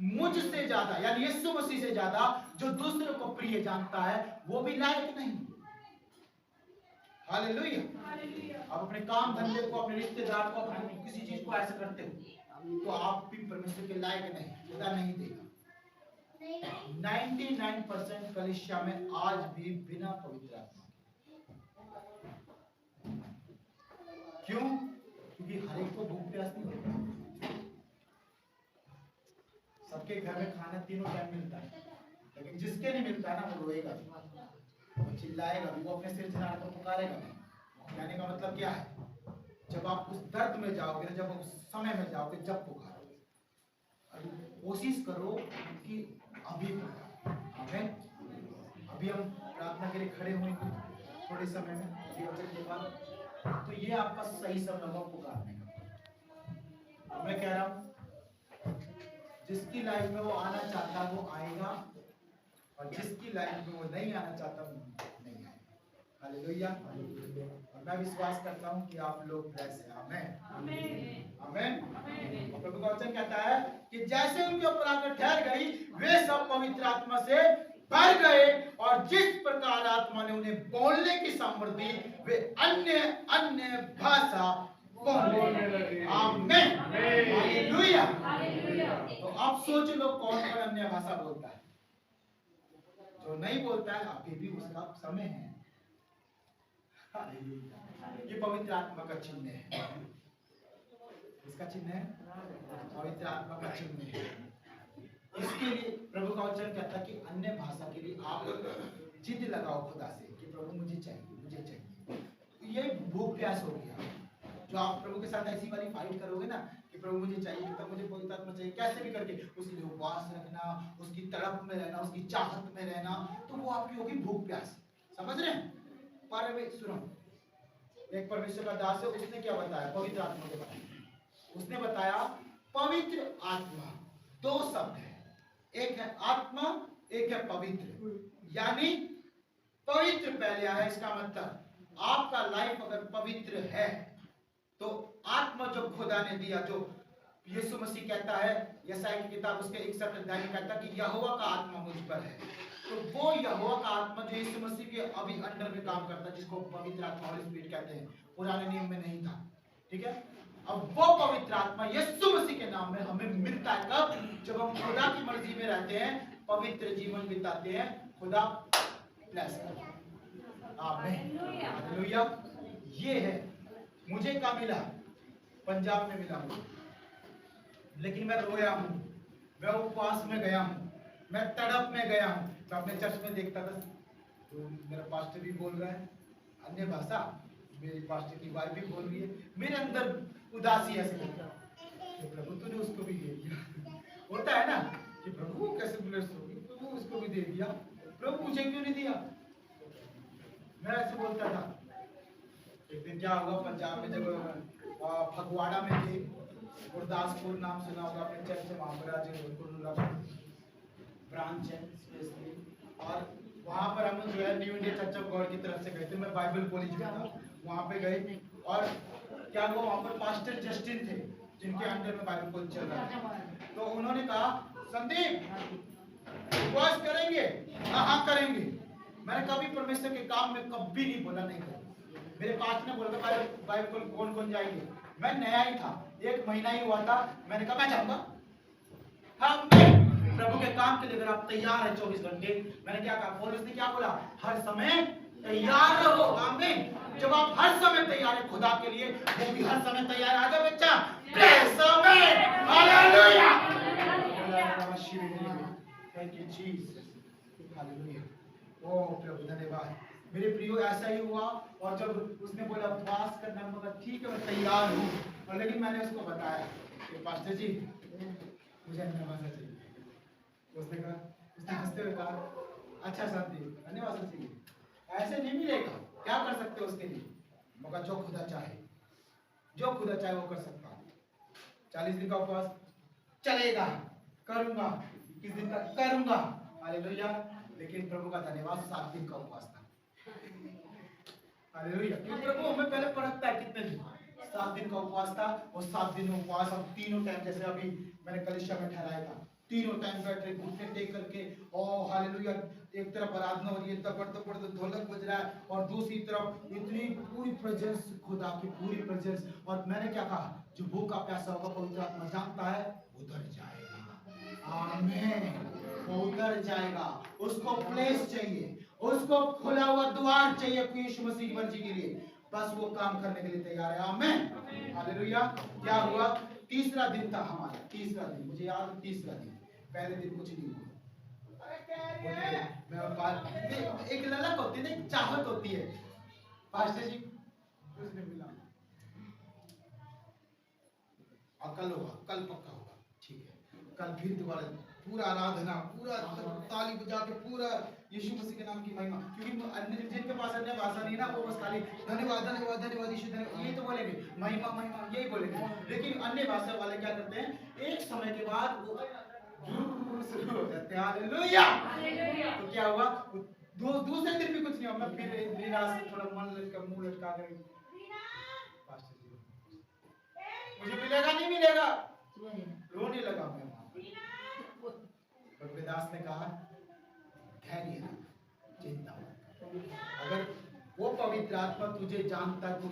मुझसे ज्यादा, यानी यीशु मसीह से ज्यादा जो दूसरे को प्रिय जानता है, वो भी लायक नहीं। हालेलुया। आप अपने काम धंधे को, अपने रिश्तेदार को, अपने किसी चीज को ऐसे करते हो तो आप भी परमेश्वर के लायक नहीं, खुदा नहीं देगा। 99% कलीसिया में आज भी बिना पवित्र आत्मा। क्यों? क्योंकि हर एक को भूख प्यास नहीं होती। सबके घर में खाना तीनों टाइम मिलता है, लेकिन जिसके नहीं मिलता ना वो रोएगा, वो चिल्लाएगा, वो अपने सिर झुका कर पुकारेगा। कहने का मतलब क्या है? जब आप उस दर्द में जाओगे, जब उस समय में जाओगे, जब पुकारोगे, कोशिश करो कि अभी पुकारो। आमीन। अभी हम प्रार्थना के लिए खड़े हुए थोड़े समय में, अभी वचन के बाद, तो ये आपका सही समय होगा पुकारने का। मैं कह रहा हूं जिसकी लाइफ में वो आना चाहता है वो आएगा, और जिसकी लाइफ में वो नहीं आना चाहता वो नहीं आएगा। हालेलुया। और मैं विश्वास करता हूं कि आप लोग ब्लेस हैं। आमीन। आमीन। और प्रभु का वचन कहता है कि जैसे उनके ऊपर आकर ठहर गई, वे सब पवित्र आत्मा से भर गए, और जिस प्रकार आत्मा ने उन्हें बोलने की सामर्थ दी, वे अन्य अन्य भाषा बोलने लगे। आमीन। हालेलुया। तो आप सोच लो कौन कौन अन्य भाषा बोलता है। जो नहीं बोलता है अभी भी उसका समय है। ये पवित्र आत्मा का चिन्ह है। इसका चिन्ह है, पवित्र आत्मा का चिन्ह है। इसके लिए प्रभु का वचन कहता है कि अन्य भाषा के लिए आप जिद लगाओ खुदा से कि प्रभु मुझे चाहिए, मुझे चाहिए। ये भूख प्यास हो गया। जो आप प्रभु के साथ ऐसी वाली फाइट करोगे ना कि प्रभु मुझे चाहिए, तब मुझे पवित्र आत्मा चाहिए, कैसे भी करके उसके लिए उपवास रखना, उसकी तड़प में रहना, उसकी चाहत में रहना, तो वो आपकी होगी भूख प्यास। समझ रहे हैं? परमेश्वर, एक परमेश्वर का दास है, उसने क्या बताया पवित्र आत्मा के बारे में? उसने बताया पवित्र आत्मा दो शब्द है, एक है आत्मा, एक है पवित्र। यानी पवित्र पहले आया, इसका मतलब आपका लाइफ अगर पवित्र है तो आत्मा जो खुदा ने दिया, जो यीशु मसीह कहता है, यशायाह की किताब उसके 61 अध्याय में कहता है कि यहोवा का आत्मा मुझ पर है। तो वो यहोवा का आत्मा जो यीशु मसीह के अभी अंडर में काम करता है, जिसको पवित्र आत्मा होली स्पिरिट कहते हैं, पुराने नियम में नहीं था, ठीक है। अब वो पवित्र आत्मा यीशु मसीह के नाम में हमें मिलता है कब? जब हम खुदा की मर्जी में रहते हैं, पवित्र जीवन बिताते हैं, खुदा ब्लेस करता है। आमीन, हालेलुया। ये है मुझे क्या मिला? पंजाब में मिला मुझे, लेकिन मैं रोया हूँ, मैं उपवास में गया हूँ, मैं तड़प में गया हूँ। मैं अपने चर्च में देखता था, तो मेरा पास्टर भी बोल रहा है अन्य भाषा, मेरी पास्टर की वाइफ भी बोल रही है, मेरे अंदर उदासी ऐसे लगता है, तो प्रभु तूने उसको भी दे दिया। होता है ना कि प्रभु कैसे ब्लेस होगी, प्रभु उसको भी दे दिया, प्रभु मुझे क्यों नहीं दिया? मैं ऐसे बोलता था। एक दिन क्या हुआ, पंजाब में जब फगवाड़ा में थे, गुरदासपुर नाम सुना होगा अपने चर्च, वहाँ पर आज ब्रांच है स्पेशली, और वहाँ पर हम जो है new India church of God की तरफ से गए थे। मैं बाइबल कॉलेज में था, वहाँ पे गए, और क्या हुआ, वहाँ पर पास्टर जस्टिन थे जिनके अंडर में बाइबल कॉलेज चल रहा था। तो उन्होंने कहा, संदीप उपवास करेंगे? हाँ करेंगे। मैंने कभी परमेश्वर के काम में कभी नहीं बोला नहीं करेंगे। मेरे पास्टर ने बोला बाइबल कौन कौन जाएंगे? मैं नया ही था, 1 महीना ही हुआ था, मैंने कहा मैं जाऊंगा। हाँ, प्रभु के काम के लिए अगर आप तैयार हैं 24 घंटे, मैंने क्या कहा, पौलुस ने क्या बोला, हर समय तैयार रहो। आमीन। जब आप हर समय तैयार हैं खुदा के लिए, वो भी हर समय तैयार आ जाओ बच्चा। Praise amen, hallelujah, thank you Jesus, hallelujah. ओह प्रभु धन्यवाद। मेरे प्रियो, ऐसा ही हुआ, और जब उसने बोला उपवास करना, मगर ठीक है मैं तैयार हूँ, और लेकिन मैंने उसको बताया कि पास्टर जी मुझे अन्य भाषा चाहिए। उसने कहा, उसने हंसते हुए कहा, अच्छा शांति अन्य भाषा चाहिए, ऐसे नहीं मिलेगा, क्या कर सकते हो उसके लिए? मगर जो खुदा चाहे, जो खुदा चाहे वो कर सकता है। 40 दिन का उपवास चलेगा, करूंगा, 21 दिन का करूंगा, हालेलुया। लेकिन प्रभु का धन्यवाद, 7 दिन का उपवास था, हालेलुया। क्योंकि प्रभु हमें पहले परखता है कितने दिन। 7 दिन का उपवास था, और 7 दिन उपवास हम तीनों टाइम, जैसे अभी मैंने कलिशा में ठहराया था, तीनों टाइम बैठे घुटने टेक करके, और हालेलुया, एक तरफ आराधना हो रही है, तपड़ ढोलक बज रहा है, और दूसरी तरफ इतनी पूरी प्रेजेंस, खुदा की पूरी प्रेजेंस। और मैंने क्या कहा, जो भूखा प्यासा होगा पवित्र आत्मा जानता है उतर जाएगा। आमीन, वो उतर जाएगा। उसको प्लेस चाहिए, उसको खुला हुआ द्वार चाहिए यीशु मसीह की मर्जी के लिए, बस वो काम करने के लिए तैयार है। आमीन, हालेलुया। क्या हुआ, तीसरा दिन था हमारा, तीसरा दिन, मुझे याद है, तीसरा दिन। पहले दिन कुछ नहीं हुआ, एक ललक होती है, एक चाहत होती है, पास्टर जी कुछ नहीं मिला, और कल होगा, कल पक्का होगा, ठीक है, कल फिर दोबारा पूरा आराधना, पूरा ताली बजा के, पूरा यीशु मसीह के नाम की महिमा। क्योंकि अन्य जिनके पास अन्य भाषा नहीं ना, वो बस खाली धन्यवाद धन्यवाद धन्यवाद यीशु धन्यवाद, ये तो बोलेंगे, महिमा महिमा यही बोलेंगे। लेकिन अन्य भाषा वाले क्या करते हैं, एक समय के बाद वो शुरू हो जाते हैं, हालेलुया। तो क्या हुआ, दूसरे दिन भी कुछ नहीं हुआ, मैं फिर निराश से थोड़ा मन लटका, मुंह लटका कर, पास्टर जी मुझे मिलेगा नहीं मिलेगा, रोने लगा मैं। दास ने कहा, धैर्य रख, चिंता मत। अगर वो पवित्र आत्मा तुझे जानता, तू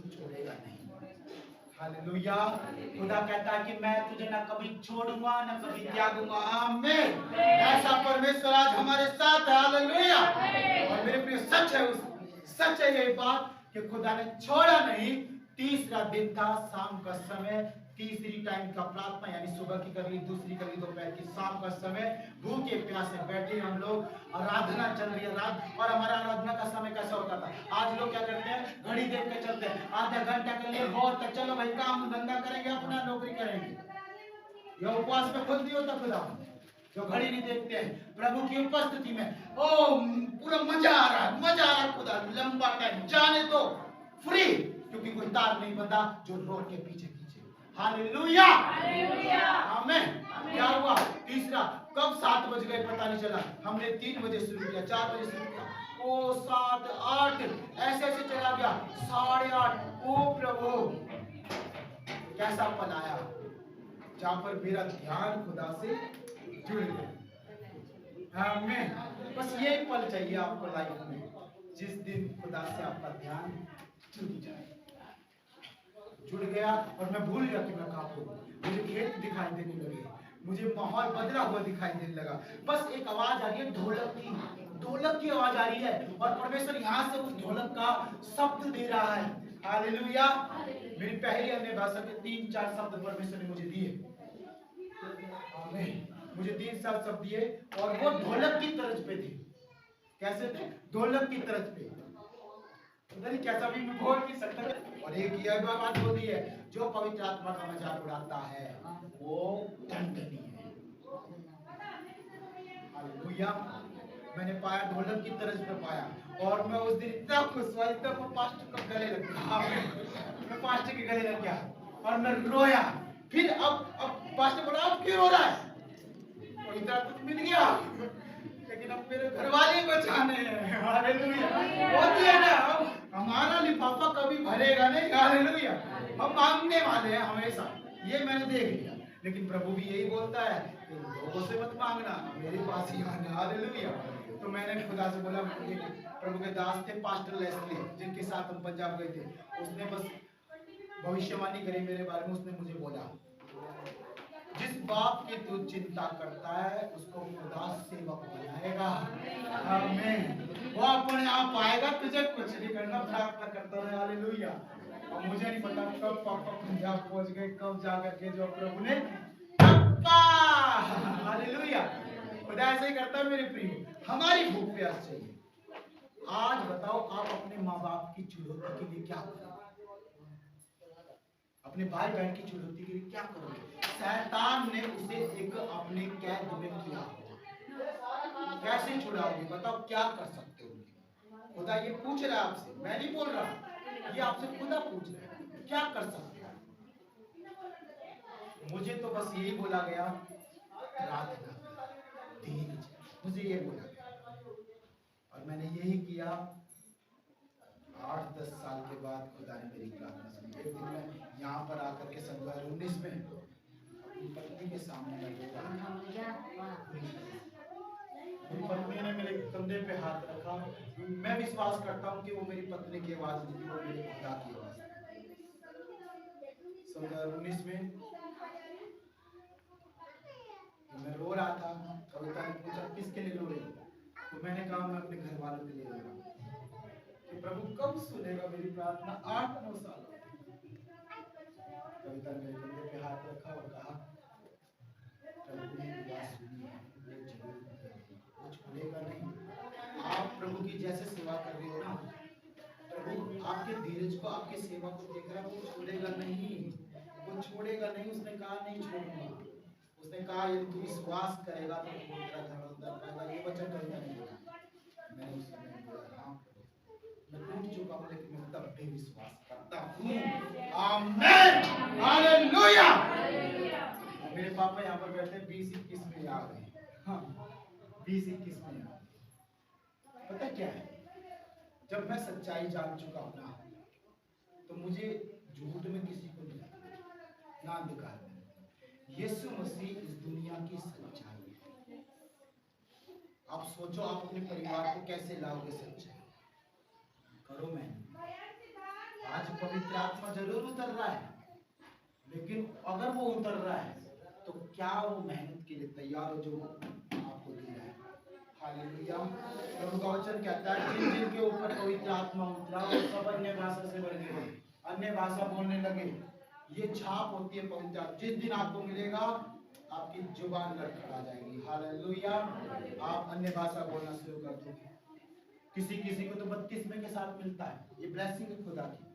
छोड़ेगा नहीं। हालेलुया। खुदा कहता है कि मैं तुझे ना कभी छोड़ूंगा, ना कभी त्यागूंगा। आमीन। ऐसा परमेश्वर आज हमारे साथ है, हालेलुया। और मेरे प्रिय, सच है ये बात कि खुदा ने छोड़ा नहीं। तीसरा दिन था, शाम का समय, तीसरी टाइम का प्रार्थना, यानी सुबह की कर ली, दूसरी कर ली दोपहर की, शाम का समय, भूखे प्यासे बैठे हम लोग, आराधना चल रही है रात। और हमारा आराधना का समय कैसा होता था, आज लोग क्या करते हैं, घड़ी देख के चलते हैं, आधा घंटा के लिए बहुत है, चलो भाई काम धंधा करेंगे, अपना नौकरी करेंगे। यह उपवास में खुद नहीं होता खुदा, जो घड़ी नहीं देखते हैं प्रभु की उपस्थिति में, ओ पूरा मजा आ रहा है खुदा, लंबा टाइम जाने दो, फ्री, क्योंकि कोई तार नहीं बंधा जो रोड के पीछे खींचे। हालेलुया, आमीन। क्या हुआ, तीसरा, कब 7 बज गए पता नहीं चला, हमने 3 बजे शुरू किया, 4 बजे शुरू किया, ओ 7 8 ऐसे ऐसे चला गया, 8:30, ओ प्रभु कैसा पल आया, जहाँ पर मेरा ध्यान खुदा से जुड़ गया। आमीन। बस यही पल चाहिए आपको लाइफ में, जिस दिन खुदा से आपका ध्यान जुड़ जाए। जुड़ गया और मैं भूल गया कि मैं कहाँ हूँ। मुझे खेत दिखाई देने लगे, मुझे माहौल बदला हुआ दिखाई देने लगा। बस एक आवाज आ रही है, ढोलक की आवाज आ रही है, और परमेश्वर यहाँ से उस ढोलक का शब्द दे रहा है। हालेलुया। मेरी पहली अन्य भाषा के 3-4 शब्द परमेश्वर ने मुझे दिए। आमीन। मुझे 3-4 शब्द दिए और वो ढोलक की तर्ज पे थे। कैसे थे? ढोलक की तर्ज पे। नहीं कैसा भी मैं बोल नहीं सकता। और एक यह बात होती है, जो पवित्र आत्मा का मजाक उड़ाता है वो दंडनीय है। हालेलुया। मैंने पाया, ढोलक की तर्ज पे पाया, और मैं उस दिन इतना खुश हुआ, इतना मैं पास्टर को गले लग गया। मैं पास्टर के गले लग गया और मैं रोया। फिर अब पास्टर बोला, अब क्यों रो रहा है? और इतना कुछ मिल गया, लेकिन अब मेरे घर वाले बचाने हैं। हालेलुया। होती है ना, हमारा लिफाफा कभी भरेगा नहीं। हालेलुया। हम मांगने वाले हैं हमेशा, ये मैंने देख लिया। लेकिन प्रभु भी यही बोलता है कि लोगों से मत मांगना, मेरे पास ही आना। हालेलुया। तो मैंने खुदा से बोला, प्रभु के दास थे पास्टर लेस्ली, जिनके साथ हम पंजाब गए थे, उसने बस भविष्यवाणी करी मेरे बारे में। उसने मुझे बोला, जिस बाप की तू चिंता करता है उसको खुदा सेवक बनाएगा। आमीन। वो अपने आप आएगा, तुझे कुछ नहीं करना, प्रार्थना करता रहे। हालेलुया। और मुझे नहीं पता कब पापा पंजाब पहुंच गए, कब जाकर के जो प्रभु ने पापा। हालेलुया। खुदा ऐसे ही करता है मेरे प्रिय। हमारी भूख प्यास चाहिए। आज बताओ, आप अपने माँ बाप की चुनौती के लिए क्या करोगे? अपने भाई बहन की चुनौती के लिए क्या करोगे? शैतान ने उसे एक अपने कैद में किया, कैसे छुड़ाओगे? बताओ, क्या कर सकते हो? खुदा ये पूछ रहा है आपसे, मैं नहीं बोल रहा, ये आपसे खुदा पूछ रहा है, क्या कर सकते हो? मुझे तो बस यही बोला गया, प्रार्थना, धीरज, मुझे ये बोला गया, और मैंने यही किया। 8-10 साल के बाद खुदा ने मेरी प्रार्थना सुनी। एक दिन मैं यहाँ पर आकर के 2019 में अपनी पत्नी के सामने मेरी पत्नी ने मेरे कंधे पे हाथ रखा। मैं विश्वास करता हूँ कि वो मेरी पत्नी की आवाज नहीं, वो मेरे खुदा की आवाज। 2019 में मैं रो रहा था। कविता ने पूछा, किसके लिए रो रही हो? तो मैंने कहा, मैं अपने घर वालों के लिए रो रहा हूँ कि प्रभु कब सुनेगा मेरी प्रार्थना। 8-9 साल। कविता ने मेरे कंधे पे हाथ रखा और कहा, प्रभु ने बात सुनी है, वो छोड़ेगा नहीं। आप प्रभु की जैसे सेवा कर रही हो ना, प्रभु आपके धीरज को, आपके सेवा को देख रहा है, वो छोड़ेगा नहीं, वो छोड़ेगा नहीं। उसने कहा, नहीं छोड़ूंगा। उसने कहा, यदि तू विश्वास करेगा तो तेरा घर उद्धार पाएगा। ये वचन कविता ने बोला। मैंने उस समय बोला, हाँ मैं टूट चुका हूँ, लेकिन मैं तब भी विश्वास करता हूँ। आमीन। हालेलुया। मेरे पापा यहाँ पर बैठे 20-21 में आ गए। हाँ 20-21 में आ गए। पता क्या है, जब मैं सच्चाई जान चुका हूँ ना, तो मुझे झूठ में किसी को नहीं ना अंधकार में। यीशु मसीह इस दुनिया की सच्चाई है। आप सोचो, आप अपने परिवार को कैसे लाओगे सच्चाई? करो मेहनत। आज पवित्र आत्मा जरूर उतर रहा है, लेकिन अगर वो उतर रहा है तो क्या वो मेहनत के लिए तैयार हो जो आपको दे रहा है? हालेलुया। प्रभु का वचन कहता है, जिन जिन के ऊपर पवित्र आत्मा उतरा वो सब अन्य भाषा से भर गए, अन्य भाषा बोलने लगे। ये छाप होती है पवित्र आत्मा। जिस दिन आपको मिलेगा, आपकी जुबान लड़खड़ा जाएगी। हालेलुया। आप अन्य भाषा बोलना शुरू कर दोगे। किसी किसी को तो बपतिस्मे के साथ मिलता है, ये ब्लेसिंग है खुदा की।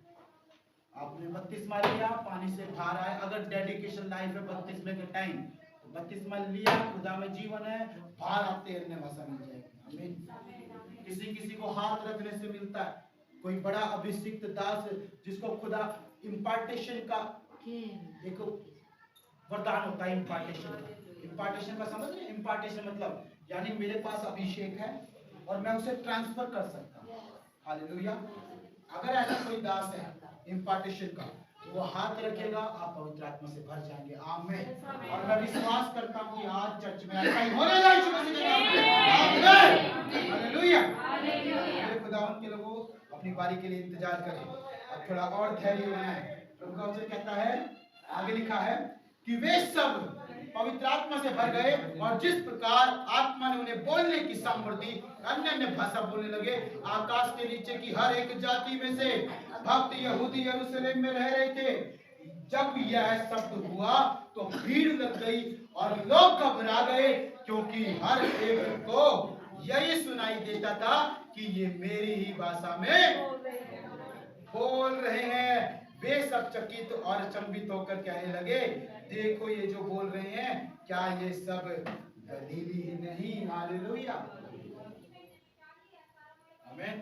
आपने बपतिस्मा लिया, पानी से बाहर आए, अगर डेडिकेशन लाइफ है बपतिस्मे के टाइम, तो बपतिस्मा लिया, खुदा में जीवन है, बाहर आते अन्य भाषा मिल जाएगी। आमीन। किसी किसी को हाथ रखने से मिलता है। कोई बड़ा अभिषिक्त दास जिसको खुदा इम्पार्टेशन का एक वरदान होता है। इम्पार्टेशन का समझ रहे? इम्पार्टेशन मतलब यानी मेरे पास अभिषेक है और मैं उसे ट्रांसफर कर सकता हूँ। हालेलुया। अगर ऐसा कोई दास है इम्पार्टेशन का, वो हाथ रखेगा, आप पवित्र आत्मा से भर जाएंगे। आमीन। और मैं विश्वास करता हूँ कि आज चर्च में ऐसा ही होने लगा यीशु मसीह के नाम में। आमीन। हालेलुया। मेरे खुदावंद के लोगों, अपनी बारी के लिए इंतजार करें और थोड़ा और धैर्य बनाएं। प्रभु का वचन कहता है, आगे लिखा है कि वे सब पवित्र आत्मा से भर गए और जिस प्रकार आत्मा ने उन्हें बोलने की सामर्थ्य, अन्य अन्य भाषा बोलने लगे। आकाश के नीचे की हर एक जाति में से भक्त यहूदी यरूशलेम में रह रहे थे। जब यह शब्द हुआ तो भीड़ लग गई और लोग घबरा गए, क्योंकि हर एक को यही सुनाई देता था कि ये मेरी ही भाषा में बोल रहे हैं। वे सब चकित और अचंभित होकर कहने लगे, देखो ये जो बोल रहे हैं, क्या ये सब गलीली ही नहीं? हालेलुया। आमीन।